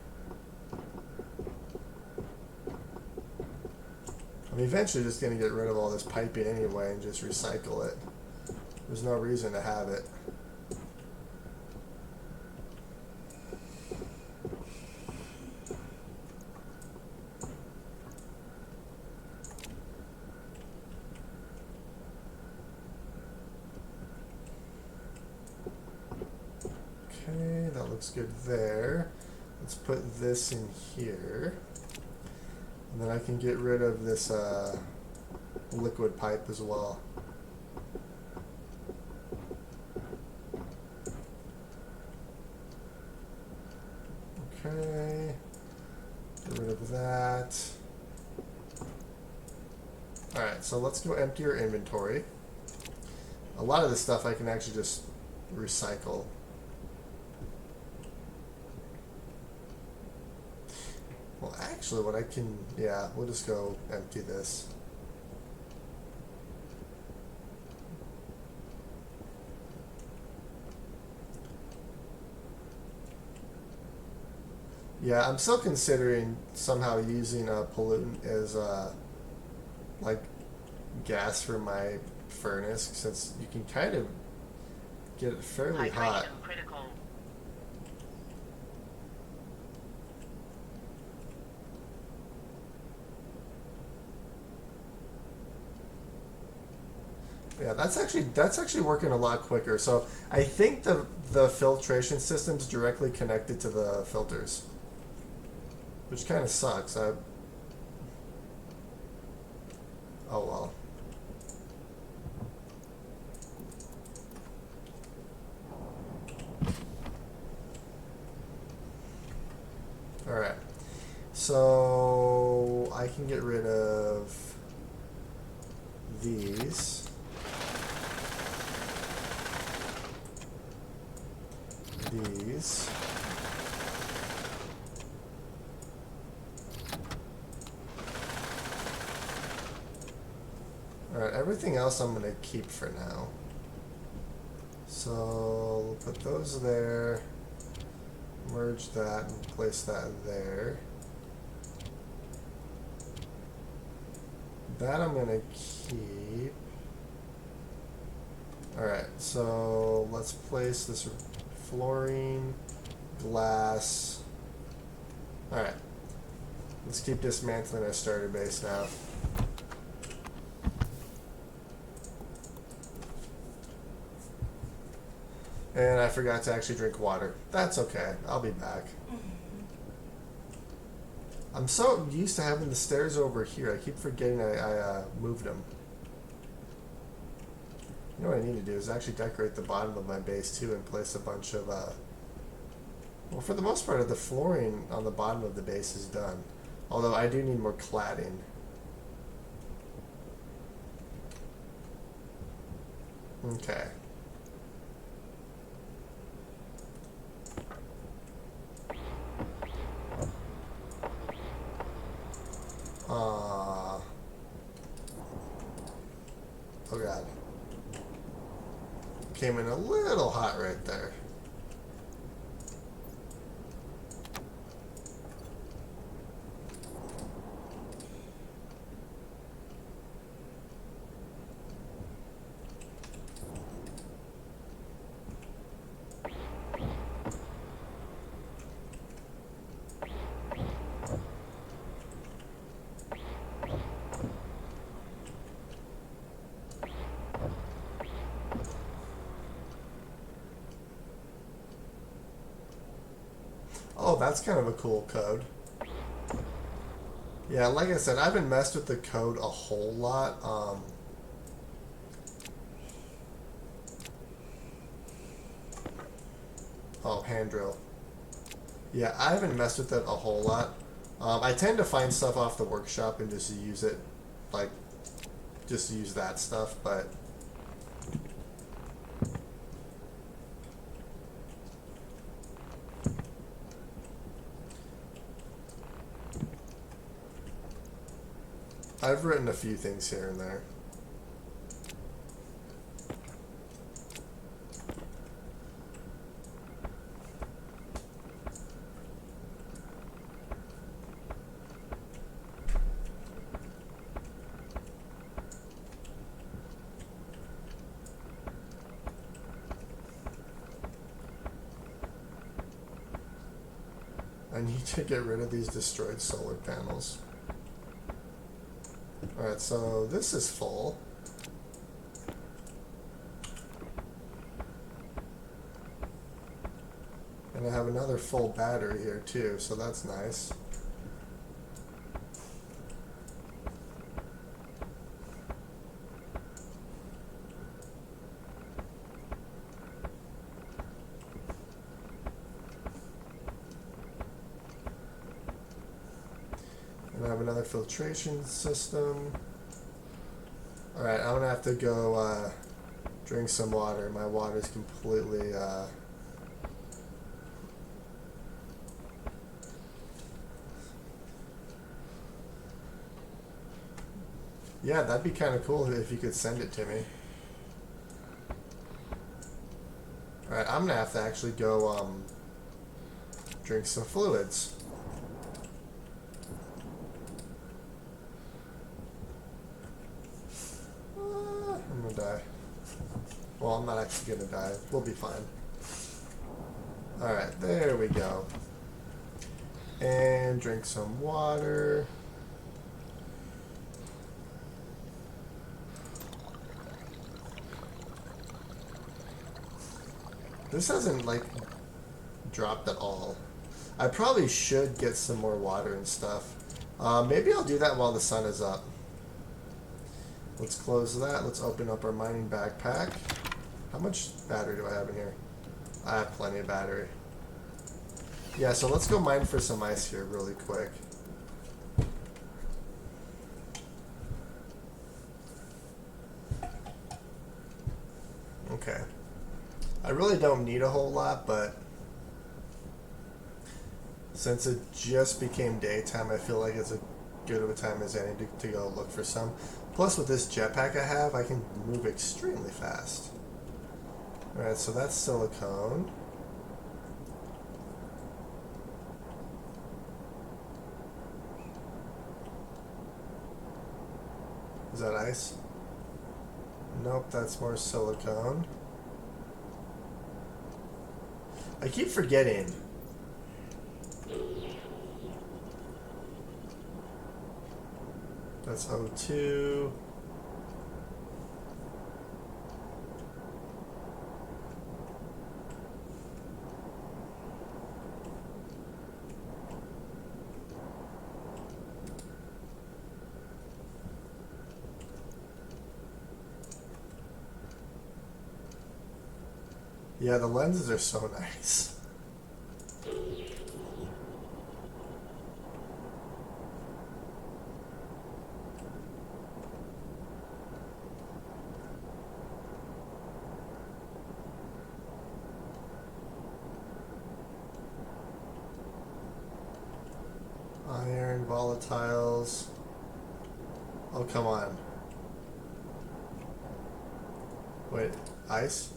I'm eventually just going to get rid of all this piping anyway and just recycle it. There's no reason to have it. Okay, that looks good there. Let's put this in here. And then I can get rid of this liquid pipe as well. Okay. Get rid of that. Alright, so let's go empty our inventory. A lot of this stuff I can actually just recycle. Well, actually, what I can... Yeah, we'll just go empty this. Yeah, I'm still considering somehow using a pollutant as like gas for my furnace, since you can kind of get it fairly hot. Hydration critical. Yeah, that's actually working a lot quicker. So I think the filtration system's directly connected to the filters, which kind of sucks. Oh well. All right. So I can get rid of these. These. Alright, everything else I'm going to keep for now. So, we'll put those there. Merge that and place that there. That I'm going to keep. Alright, so let's place this fluorine, glass. Alright. Let's keep dismantling our starter base now. And I forgot to actually drink water. That's okay. I'll be back. I'm so used to having the stairs over here. I keep forgetting I moved them. You know what I need to do is actually decorate the bottom of my base too and place a bunch of, well, for the most part, the flooring on the bottom of the base is done. Although I do need more cladding. Okay. Oh god. Came in a little hot right there. Oh, that's kind of a cool code. Yeah, like I said, I haven't messed with the code a whole lot. Oh, hand drill. Yeah, I haven't messed with it a whole lot. I tend to find stuff off the workshop and just use it, like, just use that stuff, but... I've written a few things here and there. I need to get rid of these destroyed solar panels. Alright, so this is full. And I have another full battery here too, so that's nice. And I have another filtration system. Alright, I'm gonna have to go drink some water. My water's completely yeah, that'd be kind of cool if you could send it to me. Alright, I'm gonna have to actually go drink some fluids. I'm gonna die. Well, I'm not actually gonna die. We'll be fine. Alright, there we go. And drink some water. This hasn't, like, dropped at all. I probably should get some more water and stuff. Maybe I'll do that while the sun is up. Let's close that. Let's open up our mining backpack. How much battery do I have in here? I have plenty of battery. Yeah, so let's go mine for some ice here really quick. Okay. I really don't need a whole lot, but since it just became daytime, I feel like it's a good of a time as any to go look for some. Plus, with this jetpack I have, I can move extremely fast. Alright, so that's silicone. Is that ice? Nope, that's more silicone. I keep forgetting. That's O2. Yeah, the lenses are so nice. Iron, volatiles. Oh, come on. Wait, ice?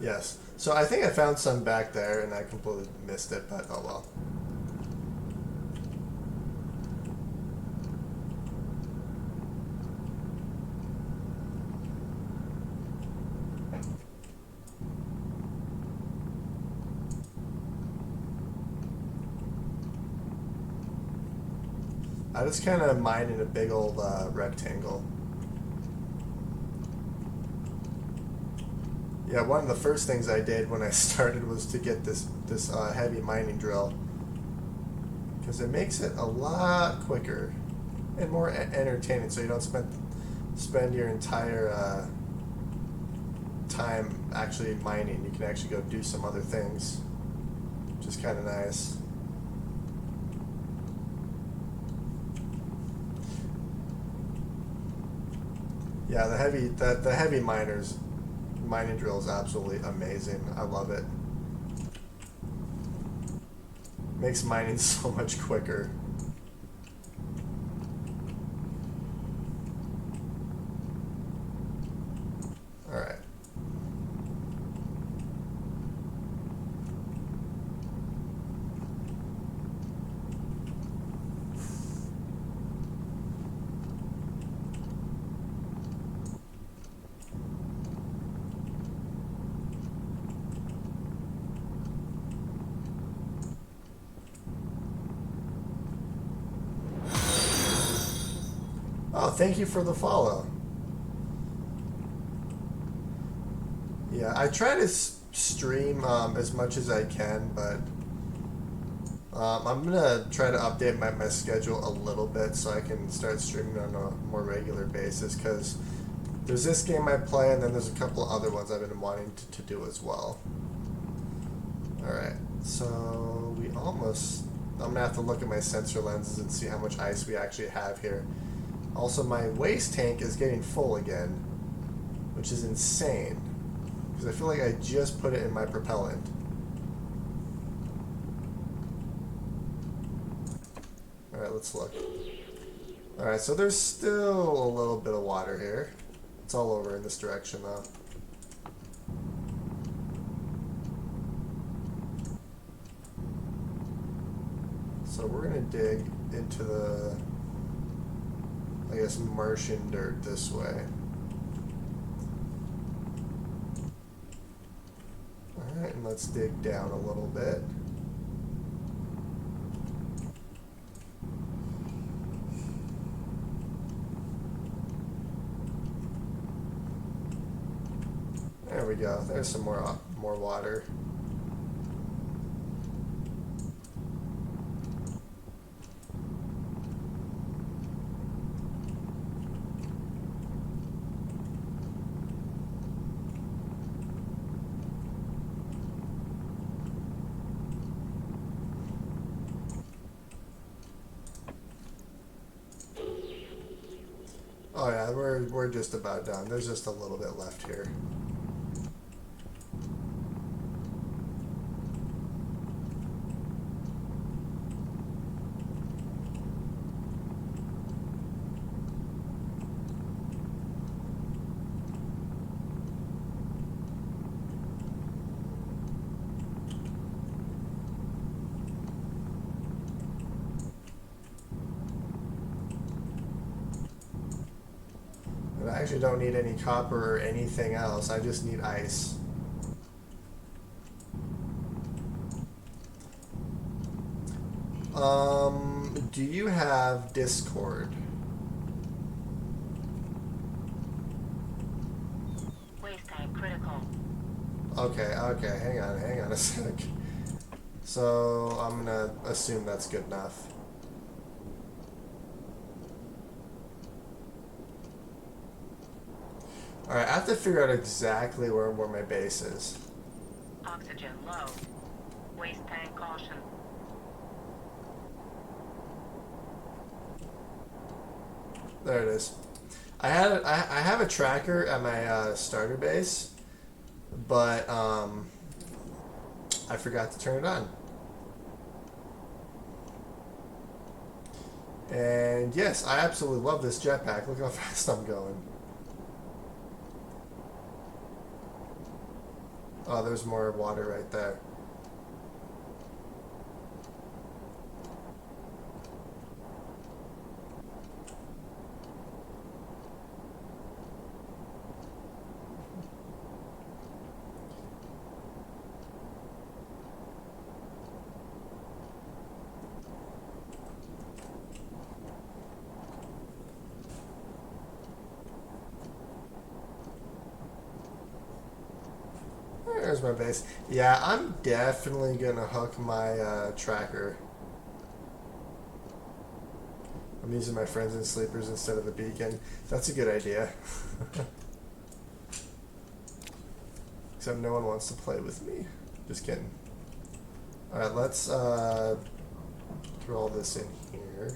Yes. So I think I found some back there and I completely missed it, but oh well. I just kind of mined in a big old rectangle. Yeah, one of the first things I did when I started was to get this heavy mining drill, because it makes it a lot quicker and more entertaining. So you don't spend your entire time actually mining. You can actually go do some other things, which is kind of nice. Yeah, the heavy mining drill is absolutely amazing. I love it. Makes mining so much quicker. All right. Oh, thank you for the follow. Yeah, I try to stream as much as I can, but I'm gonna try to update my schedule a little bit so I can start streaming on a more regular basis, because there's this game I play and then there's a couple other ones I've been wanting to do as well. Alright, so we almost... I'm gonna have to look at my sensor lenses and see how much ice we actually have here. Also, my waste tank is getting full again, which is insane, because I feel like I just put it in my propellant. Alright, let's look. Alright, so there's still a little bit of water here. It's all over in this direction, though. So we're going to dig into the, I guess, Martian dirt this way. Alright, and let's dig down a little bit. There we go. There's some more water. Oh yeah, we're just about done. There's just a little bit left here. And I actually don't need any copper or anything else. I just need ice. Do you have Discord? Waste tank critical. Okay, hang on a sec. So I'm gonna assume that's good enough. Alright, I have to figure out exactly where my base is. Oxygen low. Waste tank caution. There it is. I have a tracker at my starter base, but I forgot to turn it on. And yes, I absolutely love this jetpack. Look how fast I'm going. Oh, there's more water right there. There's my base. Yeah, I'm definitely gonna hook my tracker. I'm using my friends and sleepers instead of the beacon. That's a good idea. Except no one wants to play with me. Just kidding. Alright, let's throw all this in here.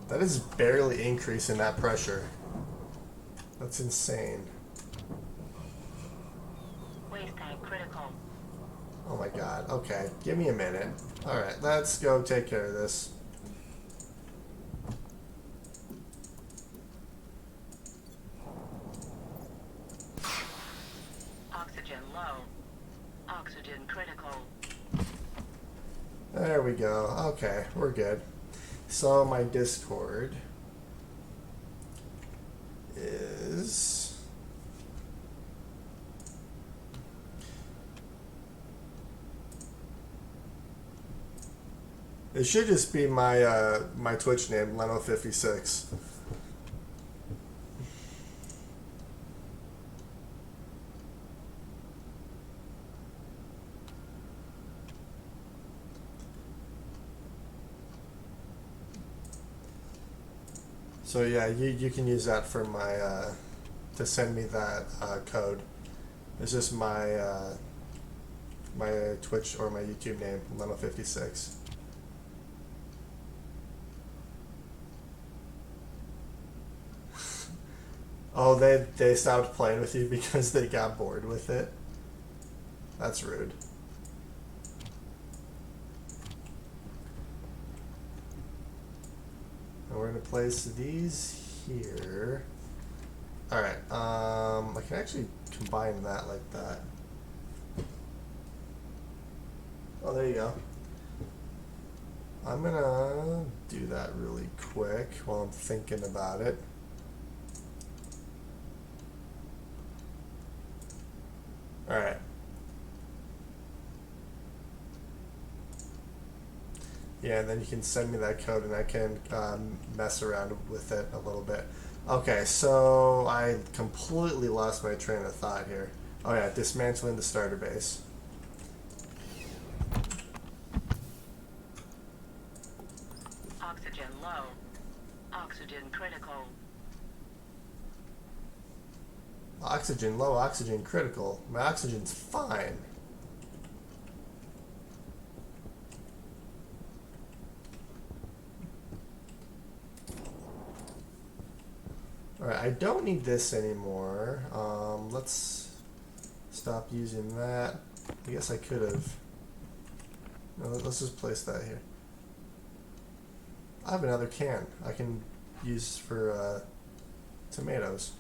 That is barely increasing that pressure. That's insane. Waste tank critical. Oh my god. Okay, give me a minute. Alright, let's go take care of this. Oxygen low. Oxygen critical. There we go. Okay, we're good. So my Discord is... It should just be my my Twitch name, Leno56. So yeah, you can use that for my to send me that code. It's just my my Twitch or my YouTube name, Leno56. Oh, they stopped playing with you because they got bored with it. That's rude. And we're gonna place these here. All right. I can actually combine that like that. Oh, there you go. I'm gonna do that really quick while I'm thinking about it. All right. Yeah, and then you can send me that code and I can mess around with it a little bit. Okay, so I completely lost my train of thought here. Oh yeah, dismantling the starter base. Oxygen low. Oxygen critical. Oxygen low, oxygen critical. My oxygen's fine. Alright, I don't need this anymore. Let's stop using that. I guess I could have. No, let's just place that here. I have another can I can use for tomatoes.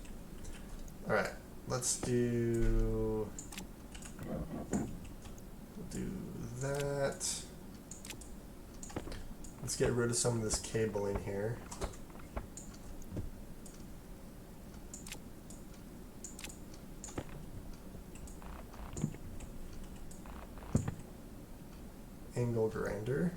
Alright, let's do that. Let's get rid of some of this cabling here. Angle grinder.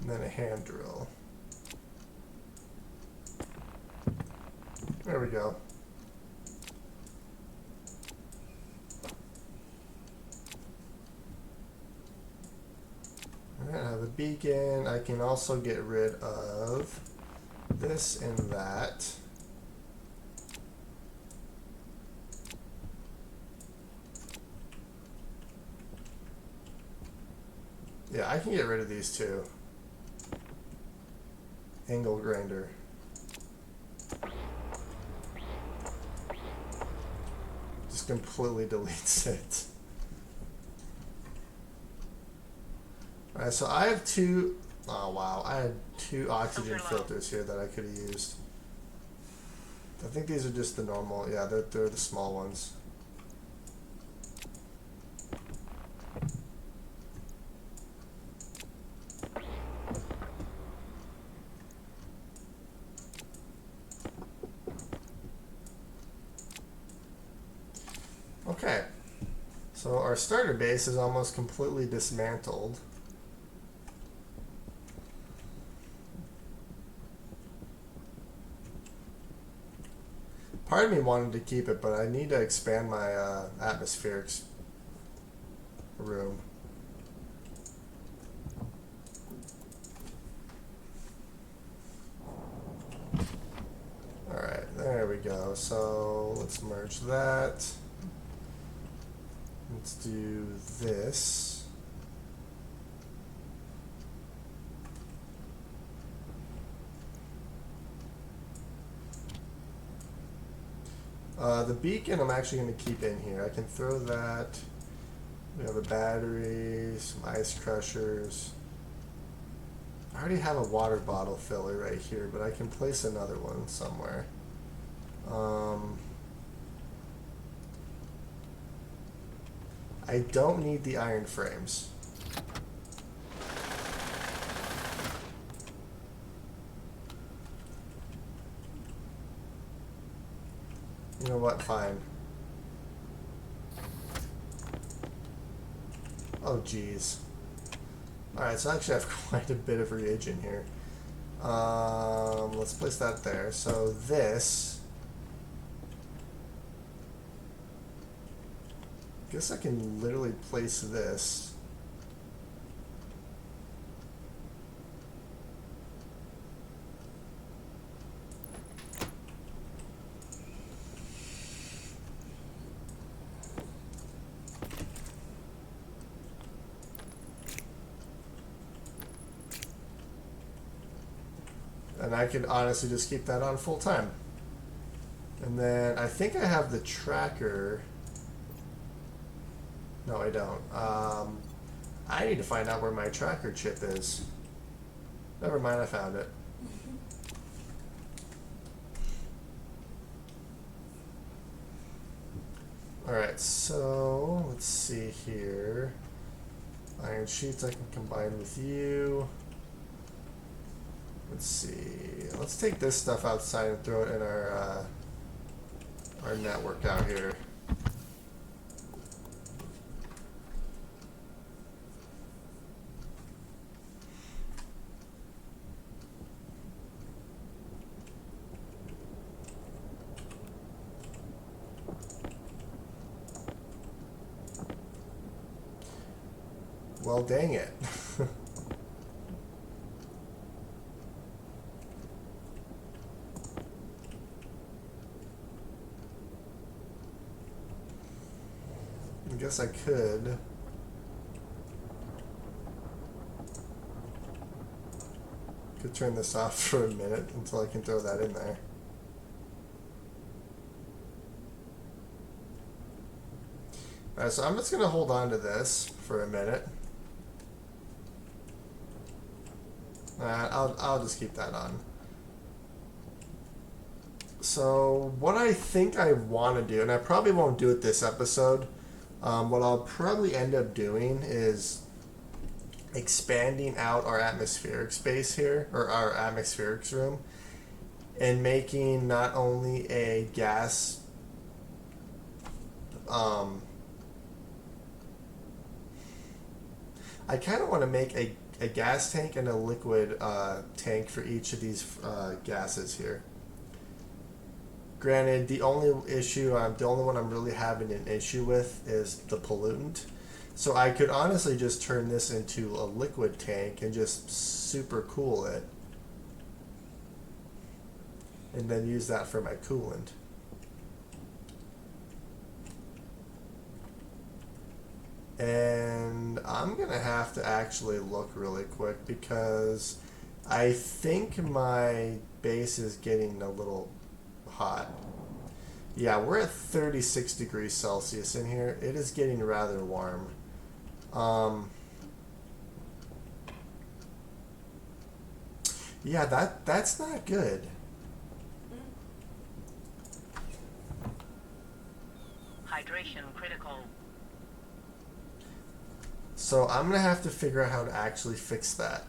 and then a hand drill. There we go. Alright, I have a beacon. I can also get rid of this and that. Yeah, I can get rid of these two. Angle grinder. Just completely deletes it. Alright, so I have two. Oh wow, I had two oxygen filters here that I could have used. I think these are just the normal. Yeah, they're the small ones. Okay, so our starter base is almost completely dismantled. Part of me wanted to keep it, but I need to expand my atmospherics room. Alright, there we go. So let's merge that. Let's do this. The beacon I'm actually going to keep in here. I can throw that. We have a battery, some ice crushers. I already have a water bottle filler right here, but I can place another one somewhere. I don't need the iron frames. You know what? Fine. Oh, geez. Alright, so I actually have quite a bit of reagent here. Let's place that there. So this... guess I can literally place this. And I could honestly just keep that on full time. And then I think I have the tracker. No, I don't. I need to find out where my tracker chip is. Never mind, I found it. Alright, so let's see here. Iron sheets I can combine with you. Let's see. Let's take this stuff outside and throw it in our network out here. Well, dang it. I guess I could. Could turn this off for a minute until I can throw that in there. Alright, so I'm just going to hold on to this for a minute. I'll just keep that on. So what I think I want to do, and I probably won't do it this episode, what I'll probably end up doing is expanding out our atmospheric space here, or our atmospherics room, and making not only a gas I kind of want to make a gas tank and a liquid tank for each of these gases here. Granted, the only one I'm really having an issue with is the pollutant. So I could honestly just turn this into a liquid tank and just super cool it. And then use that for my coolant. And I'm going to have to actually look really quick because I think my base is getting a little hot. Yeah, we're at 36 degrees Celsius in here. It is getting rather warm. Yeah, that's not good. Hydration critical. So I'm gonna have to figure out how to actually fix that.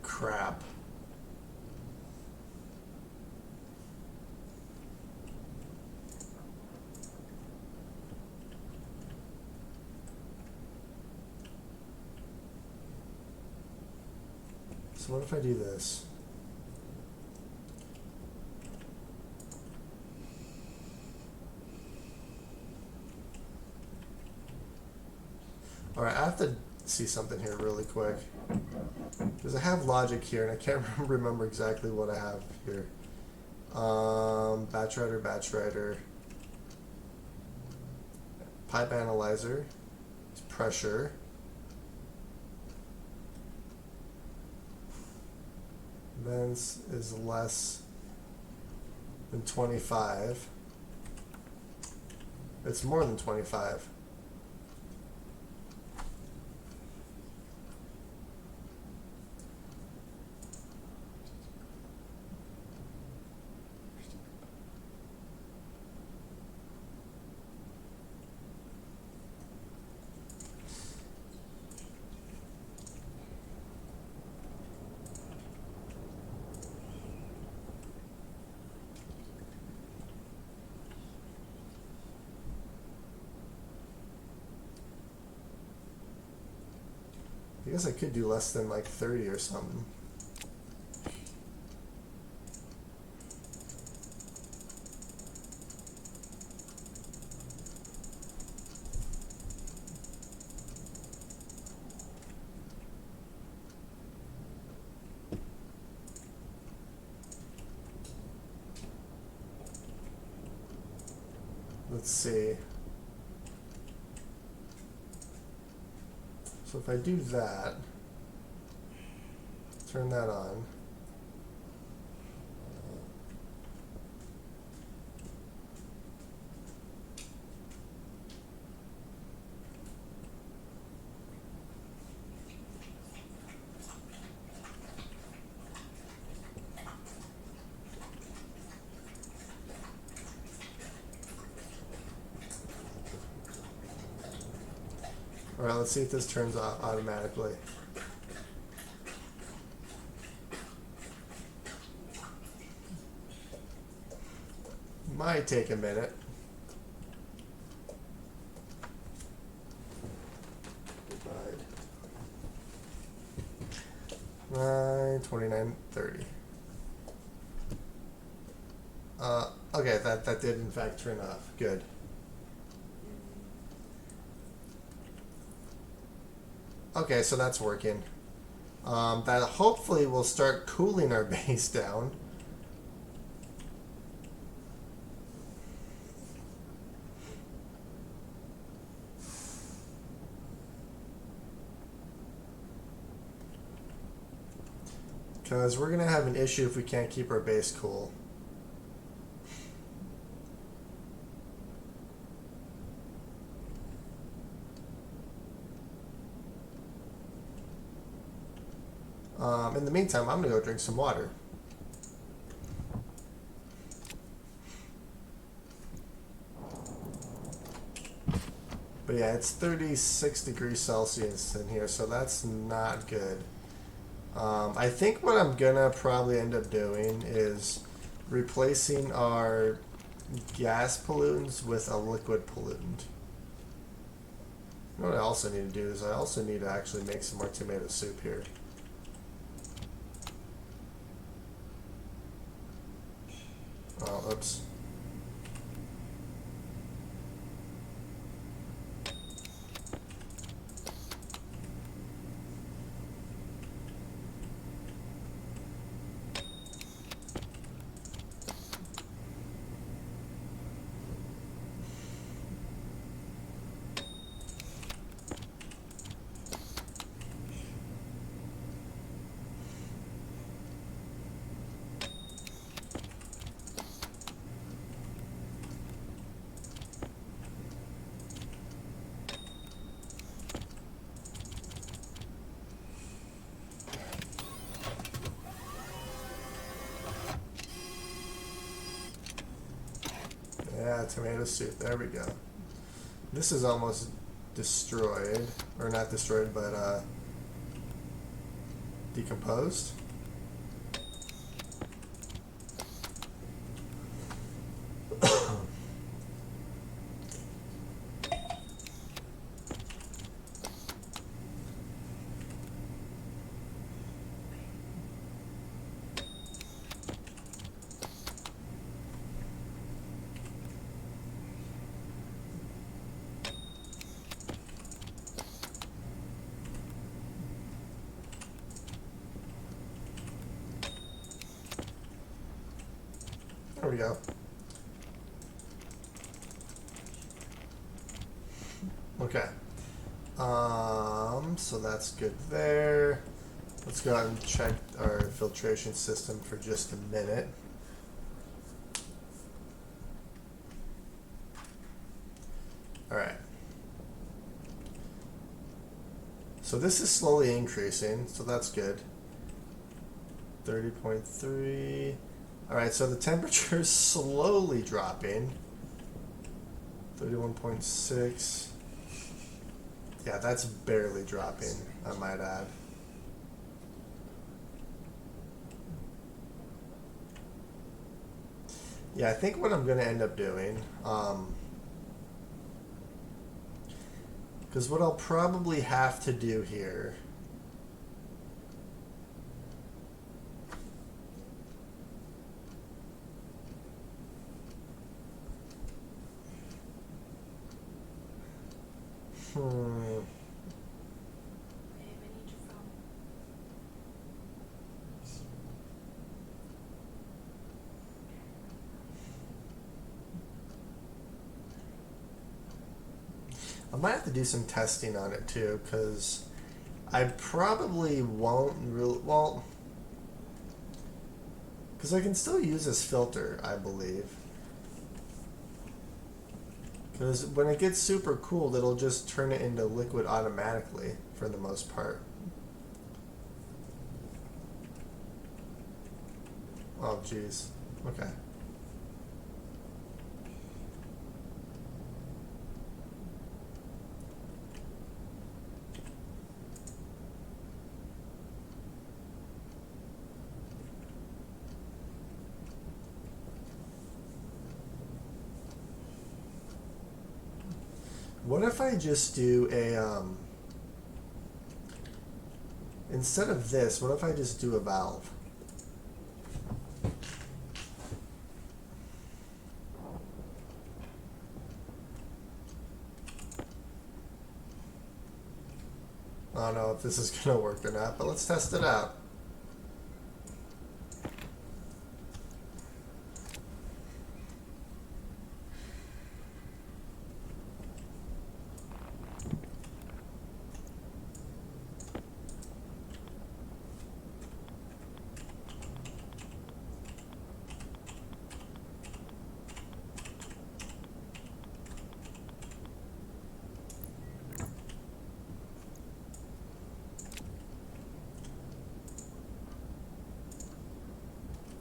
Crap. So what if I do this? Alright, I have to see something here really quick. Because I have logic here and I can't remember exactly what I have here. Batch writer. Pipe analyzer. It's pressure. Vents is less than 25. It's more than 25. I guess I could do less than like 30 or something. Let's see. So if I do that, turn that on. Alright, let's see if this turns off automatically. Might take a minute. Divide. 29:30. Okay, that did in fact turn off. Good. Okay, so that's working. That hopefully will start cooling our base down. Because we're going to have an issue if we can't keep our base cool. In the meantime, I'm going to go drink some water. But yeah, it's 36 degrees Celsius in here, so that's not good. I think what I'm going to probably end up doing is replacing our gas pollutants with a liquid pollutant. What I also need to do is I also need to actually make some more tomato soup here. Oh, oops. Yeah, tomato soup. There we go. This is almost destroyed. Or not destroyed, but decomposed. There we go. Okay. So that's good there. Let's go out and check our filtration system for just a minute. All right. So this is slowly increasing, so that's good. 30.3. All right, so the temperature is slowly dropping. 31.6. Yeah, that's barely dropping, I might add. Yeah, I think what I'm going to end up doing, because what I'll probably have to do here I might have to do some testing on it too, because I probably won't really, well, because I can still use this filter, I believe. Because when it gets super cooled, it'll just turn it into liquid automatically for the most part. Oh, geez. Okay. What if I just do a, instead of this, what if I just do a valve? I don't know if this is going to work or not, but let's test it out.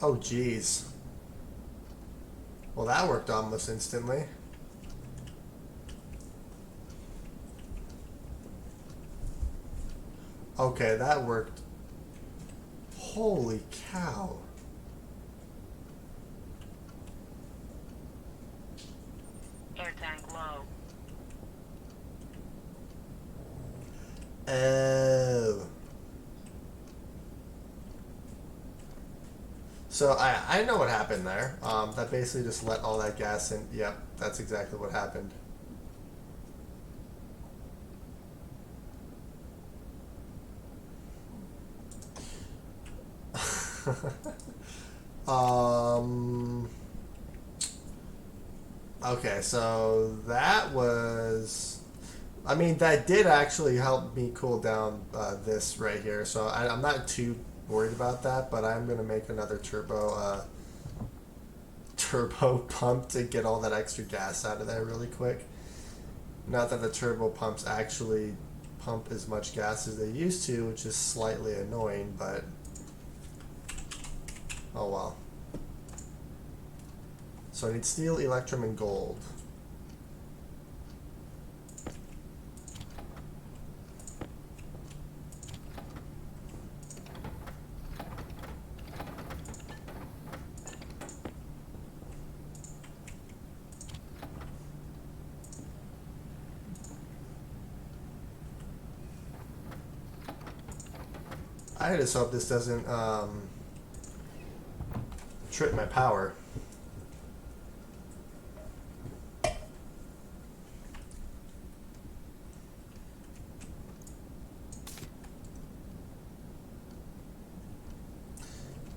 Oh, geez. Well, that worked almost instantly. Okay, that worked. Holy cow. Air tank low. Oh. So I know what happened there. That basically just let all that gas in. Yep, that's exactly what happened. um. Okay, so that was. I mean, that did actually help me cool down this right here. So I'm not too worried about that, but I'm gonna make another turbo pump to get all that extra gas out of there really quick. Not that the turbo pumps actually pump as much gas as they used to, which is slightly annoying, but oh well. So I need steel, electrum, and gold. I just hope this doesn't trip my power.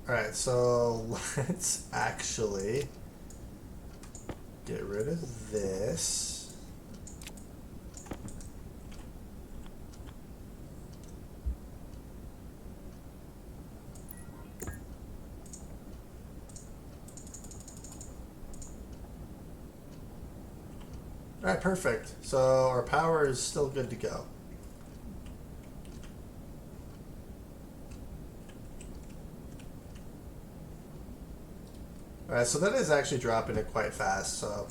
Alright, so let's actually get rid of this. Alright, perfect. So our power is still good to go. Alright, so that is actually dropping it quite fast, so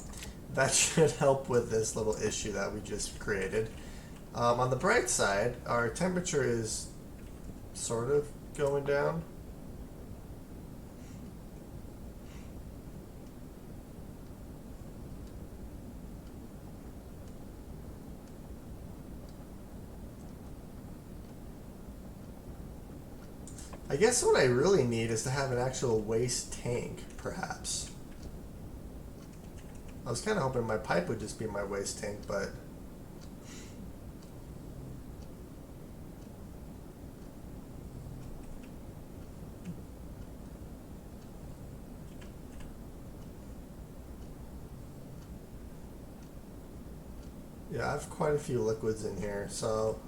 that should help with this little issue that we just created. On the bright side, our temperature is sort of going down. I guess what I really need is to have an actual waste tank, perhaps. I was kind of hoping my pipe would just be my waste tank, but... yeah, I have quite a few liquids in here, so...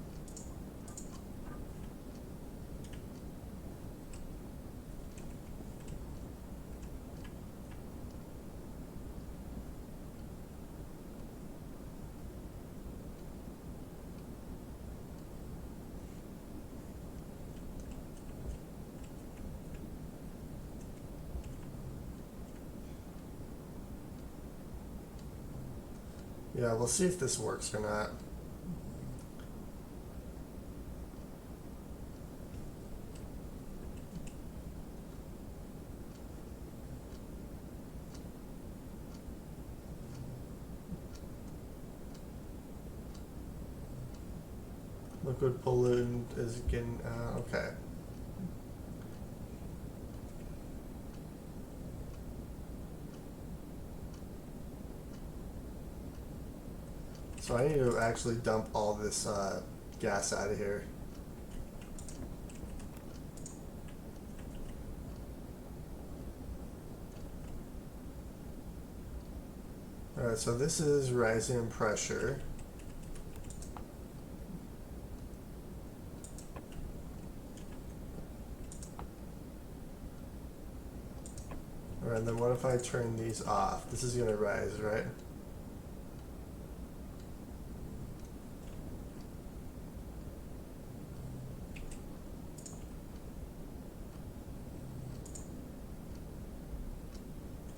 yeah, we'll see if this works or not. Liquid pollutant is getting, okay. So I need to actually dump all this gas out of here. Alright, so this is rising in pressure. Alright, and then what if I turn these off? This is gonna rise, right?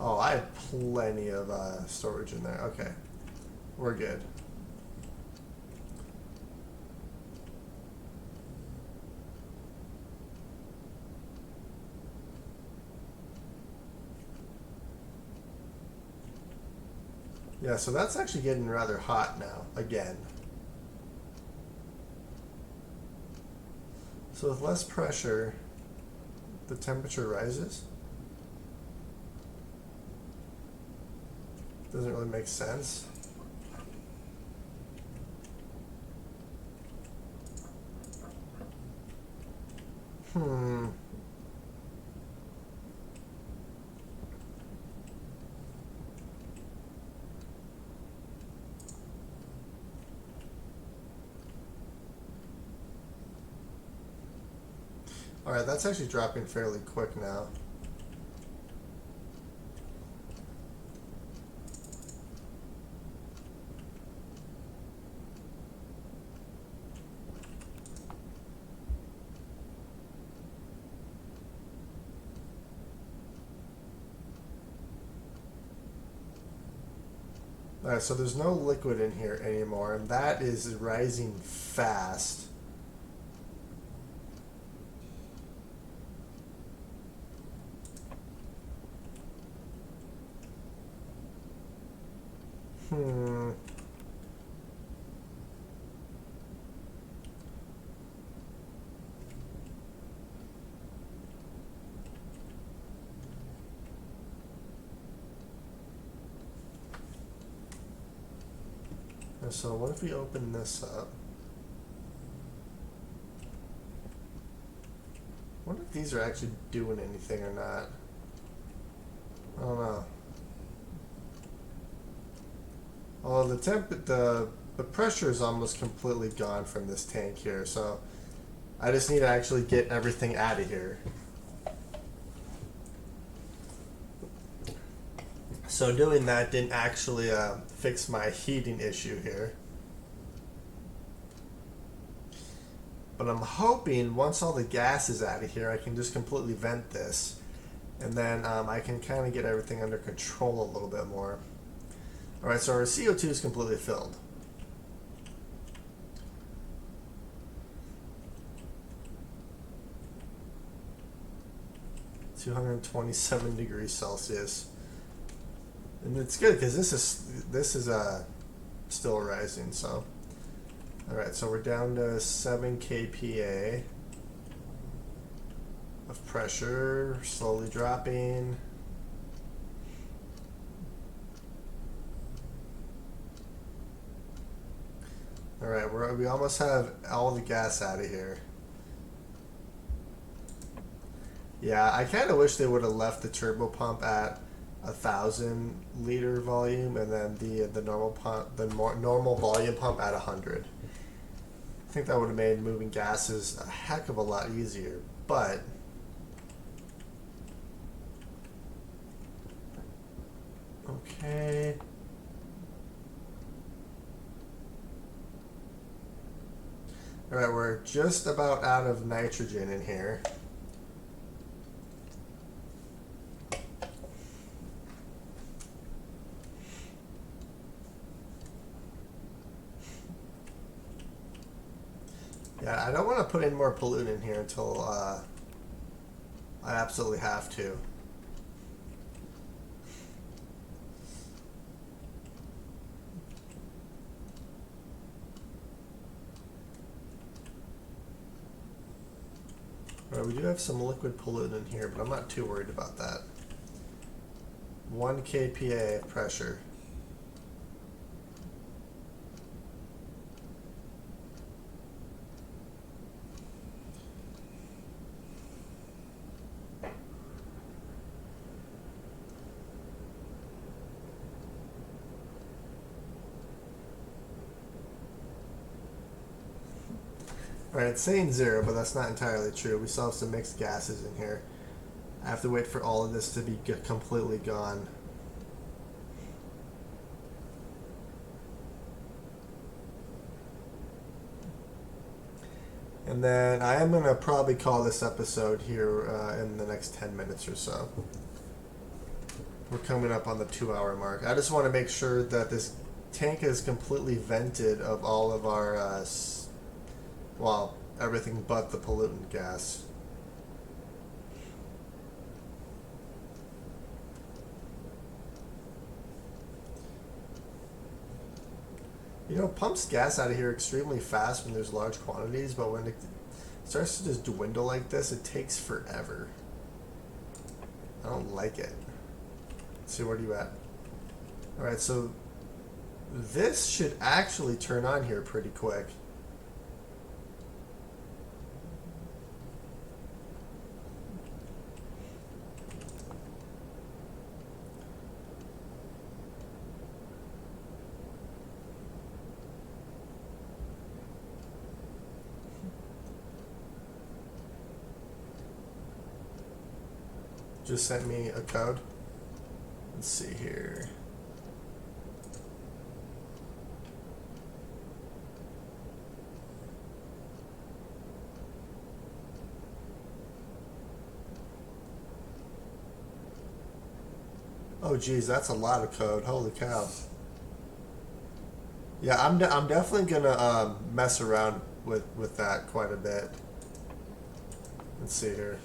Oh, I have plenty of storage in there. Okay, we're good. Yeah, so that's actually getting rather hot now, again. So with less pressure, the temperature rises? Doesn't really make sense. Alright, that's actually dropping fairly quick now. Alright, so there's no liquid in here anymore, and that is rising fast. So what if we open this up? I wonder if these are actually doing anything or not. I don't know. Although the pressure is almost completely gone from this tank here, so I just need to actually get everything out of here. So doing that didn't actually fix my heating issue here. But I'm hoping once all the gas is out of here, I can just completely vent this. And then I can kind of get everything under control a little bit more. Alright, so our CO2 is completely filled. (227 degrees Celsius). And it's good because this is still rising. So, all right, so we're down to 7 kPa of pressure, slowly dropping. All right, we almost have all the gas out of here. Yeah, I kind of wish they would have left the turbo pump at 1,000 liter volume, and then the normal pump, normal volume pump at 100. I think that would have made moving gases a heck of a lot easier. But okay. All right, we're just about out of nitrogen in here. Yeah, I don't want to put in more pollutant in here until I absolutely have to. Alright, we do have some liquid pollutant in here, but I'm not too worried about that. 1 kPa of pressure. Alright, it's saying 0, but that's not entirely true. We still have some mixed gases in here. I have to wait for all of this to be completely gone. And then I am going to probably call this episode here in the next 10 minutes or so. We're coming up on the 2-hour mark. I just want to make sure that this tank is completely vented of all of our well, everything but the pollutant gas. You know, pumps gas out of here extremely fast when there's large quantities, but when starts to just dwindle like this, it takes forever. I don't like it. Let's see, where are you at? Alright, so this should actually turn on here pretty quick. Just sent me a code. Let's see here. Oh geez, that's a lot of code. Holy cow. Yeah, I'm definitely gonna mess around with that quite a bit. Let's see here.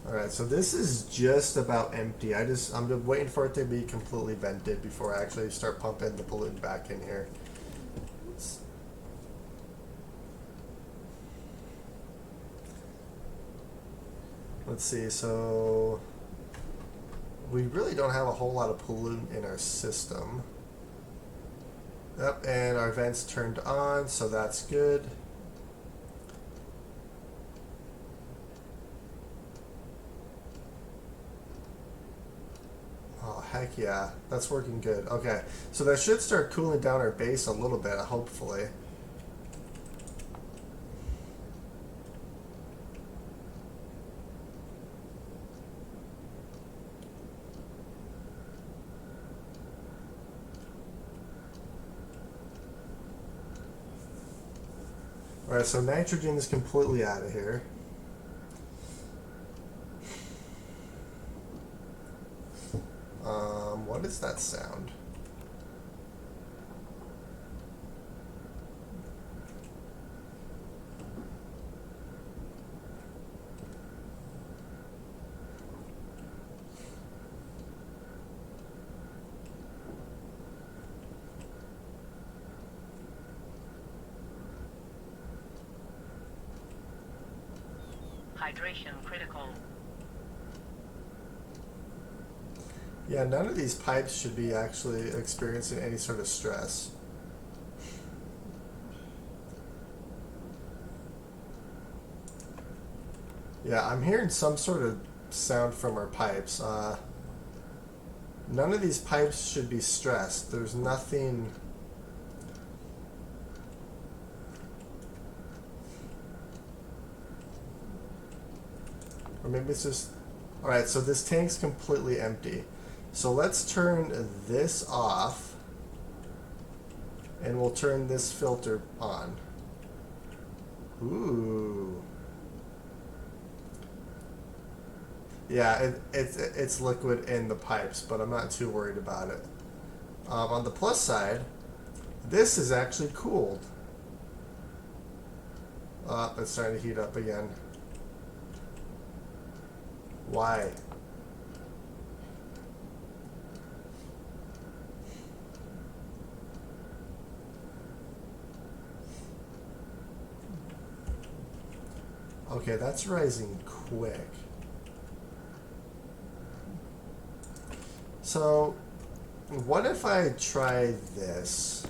Alright, so this is just about empty. I'm just waiting for it to be completely vented before I actually start pumping the pollutant back in here. Let's see, so we really don't have a whole lot of pollutant in our system. Yep, and our vents turned on, so that's good. Oh, heck yeah. That's working good. Okay, so that should start cooling down our base a little bit, hopefully. Alright, so nitrogen is completely out of here. What is that sound? Hydration critical. Yeah, none of these pipes should be actually experiencing any sort of stress. Yeah, I'm hearing some sort of sound from our pipes. None of these pipes should be stressed. There's nothing... Or maybe it's just... Alright, so this tank's completely empty. So let's turn this off. And we'll turn this filter on. Ooh. Yeah, it's liquid in the pipes, but I'm not too worried about it. On the plus side, this is actually cooled. It's starting to heat up again. Why? Okay, that's rising quick. So, what if I try this?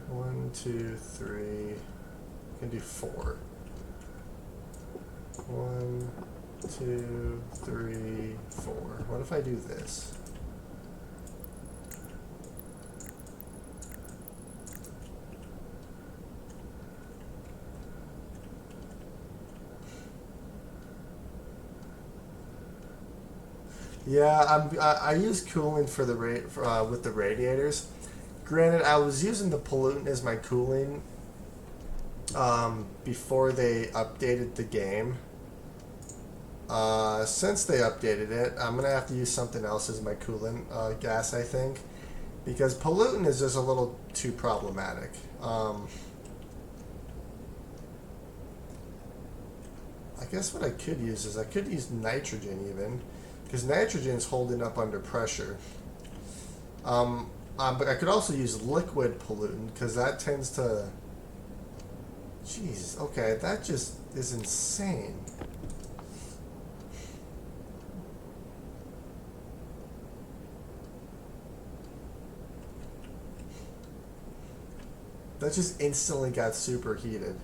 1, 2, 3. I can do 4. 1, 2, 3, 4. What if I do this? Yeah, I use cooling for the with the radiators. Granted, I was using the pollutant as my cooling before they updated the game. Since they updated it, I'm gonna have to use something else as my coolant gas, I think, because pollutant is just a little too problematic. I guess what I could use is I could use nitrogen even. Because nitrogen is holding up under pressure. But I could also use liquid pollutant because that tends to Jeez, okay, that just is insane. That just instantly got superheated.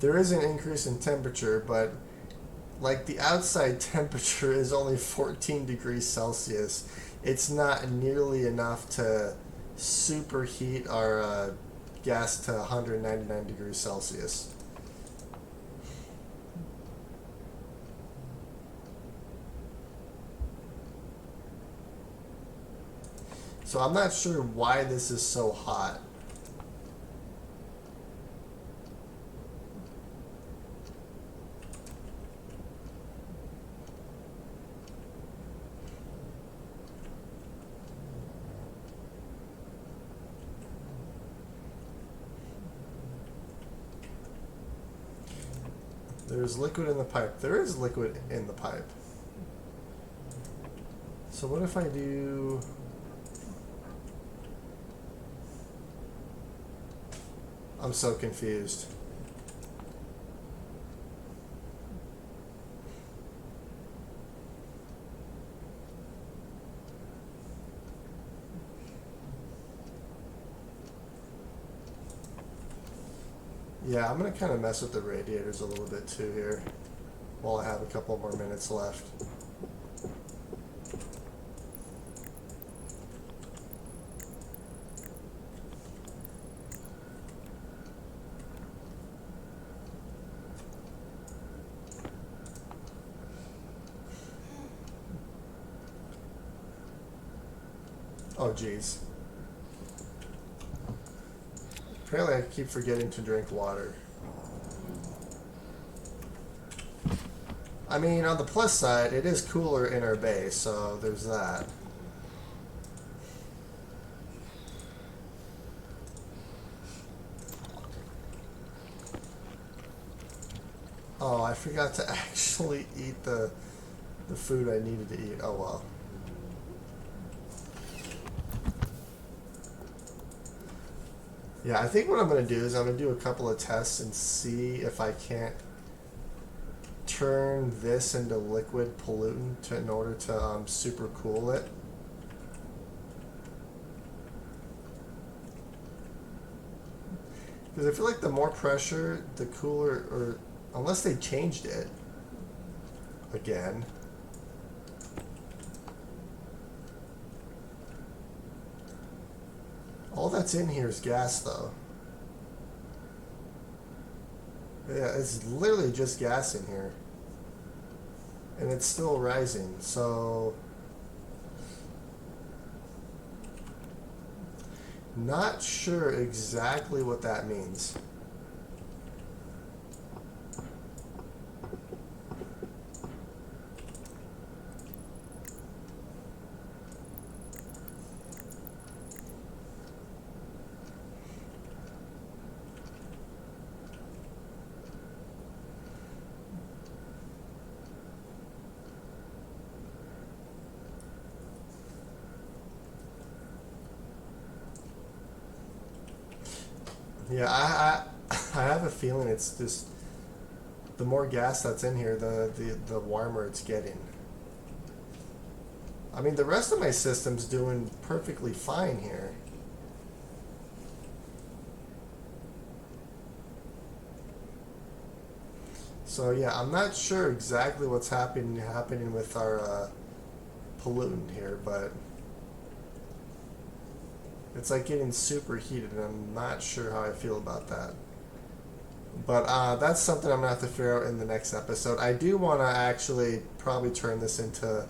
There is an increase in temperature, but like the outside temperature is only 14 degrees Celsius. It's not nearly enough to superheat our gas to 199 degrees Celsius. So I'm not sure why this is so hot. There's liquid in the pipe. There is liquid in the pipe. So what if I do... I'm so confused. Yeah, I'm going to kind of mess with the radiators a little bit too here while I have a couple more minutes left. Oh, geez. Apparently I keep forgetting to drink water. I mean, on the plus side, it is cooler in our base, so there's that. Oh, I forgot to actually eat the food I needed to eat. Oh well. Yeah, I think what I'm going to do is I'm going to do a couple of tests and see if I can't turn this into liquid pollutant in order to super cool it. Because I feel like the more pressure, the cooler, or unless they changed it again. All that's in here is gas, though. Yeah, it's literally just gas in here. And it's still rising, so... Not sure exactly what that means. Yeah, I have a feeling it's just the more gas that's in here, the warmer it's getting. I mean, the rest of my system's doing perfectly fine here. So yeah, I'm not sure exactly what's happening with our pollutant here, but it's like getting super heated, and I'm not sure how I feel about that. But that's something I'm going to have to figure out in the next episode. I do want to actually probably turn this into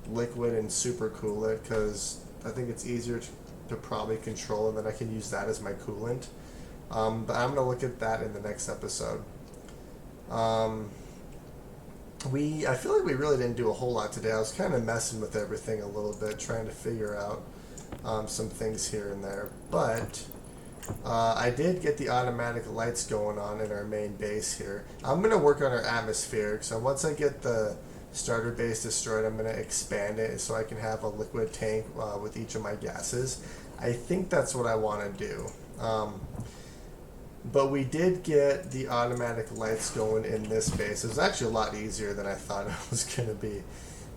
liquid and super cool it, because I think it's easier to probably control, and then I can use that as my coolant. But I'm going to look at that in the next episode. I feel like we really didn't do a whole lot today. I was kind of messing with everything a little bit, trying to figure out some things here and there, but I did get the automatic lights going on in our main base here. I'm going to work on our atmosphere, so once I get the starter base destroyed, I'm going to expand it so I can have a liquid tank with each of my gases. I think that's what I want to do. But we did get the automatic lights going in this base. It was actually a lot easier than I thought it was going to be.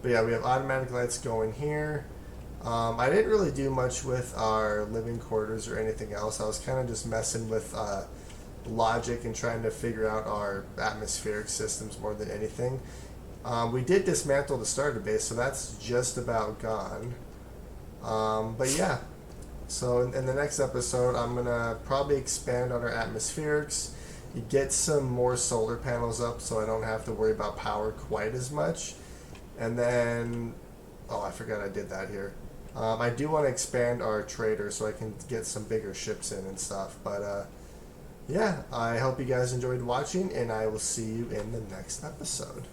But yeah, we have automatic lights going here. I didn't really do much with our living quarters or anything else. I was kind of just messing with logic and trying to figure out our atmospheric systems more than anything. We did dismantle the starter base, so that's just about gone. But yeah, so in the next episode, I'm going to probably expand on our atmospherics, get some more solar panels up so I don't have to worry about power quite as much. And then, oh, I forgot I did that here. I do want to expand our trader so I can get some bigger ships in and stuff. But yeah, I hope you guys enjoyed watching, and I will see you in the next episode.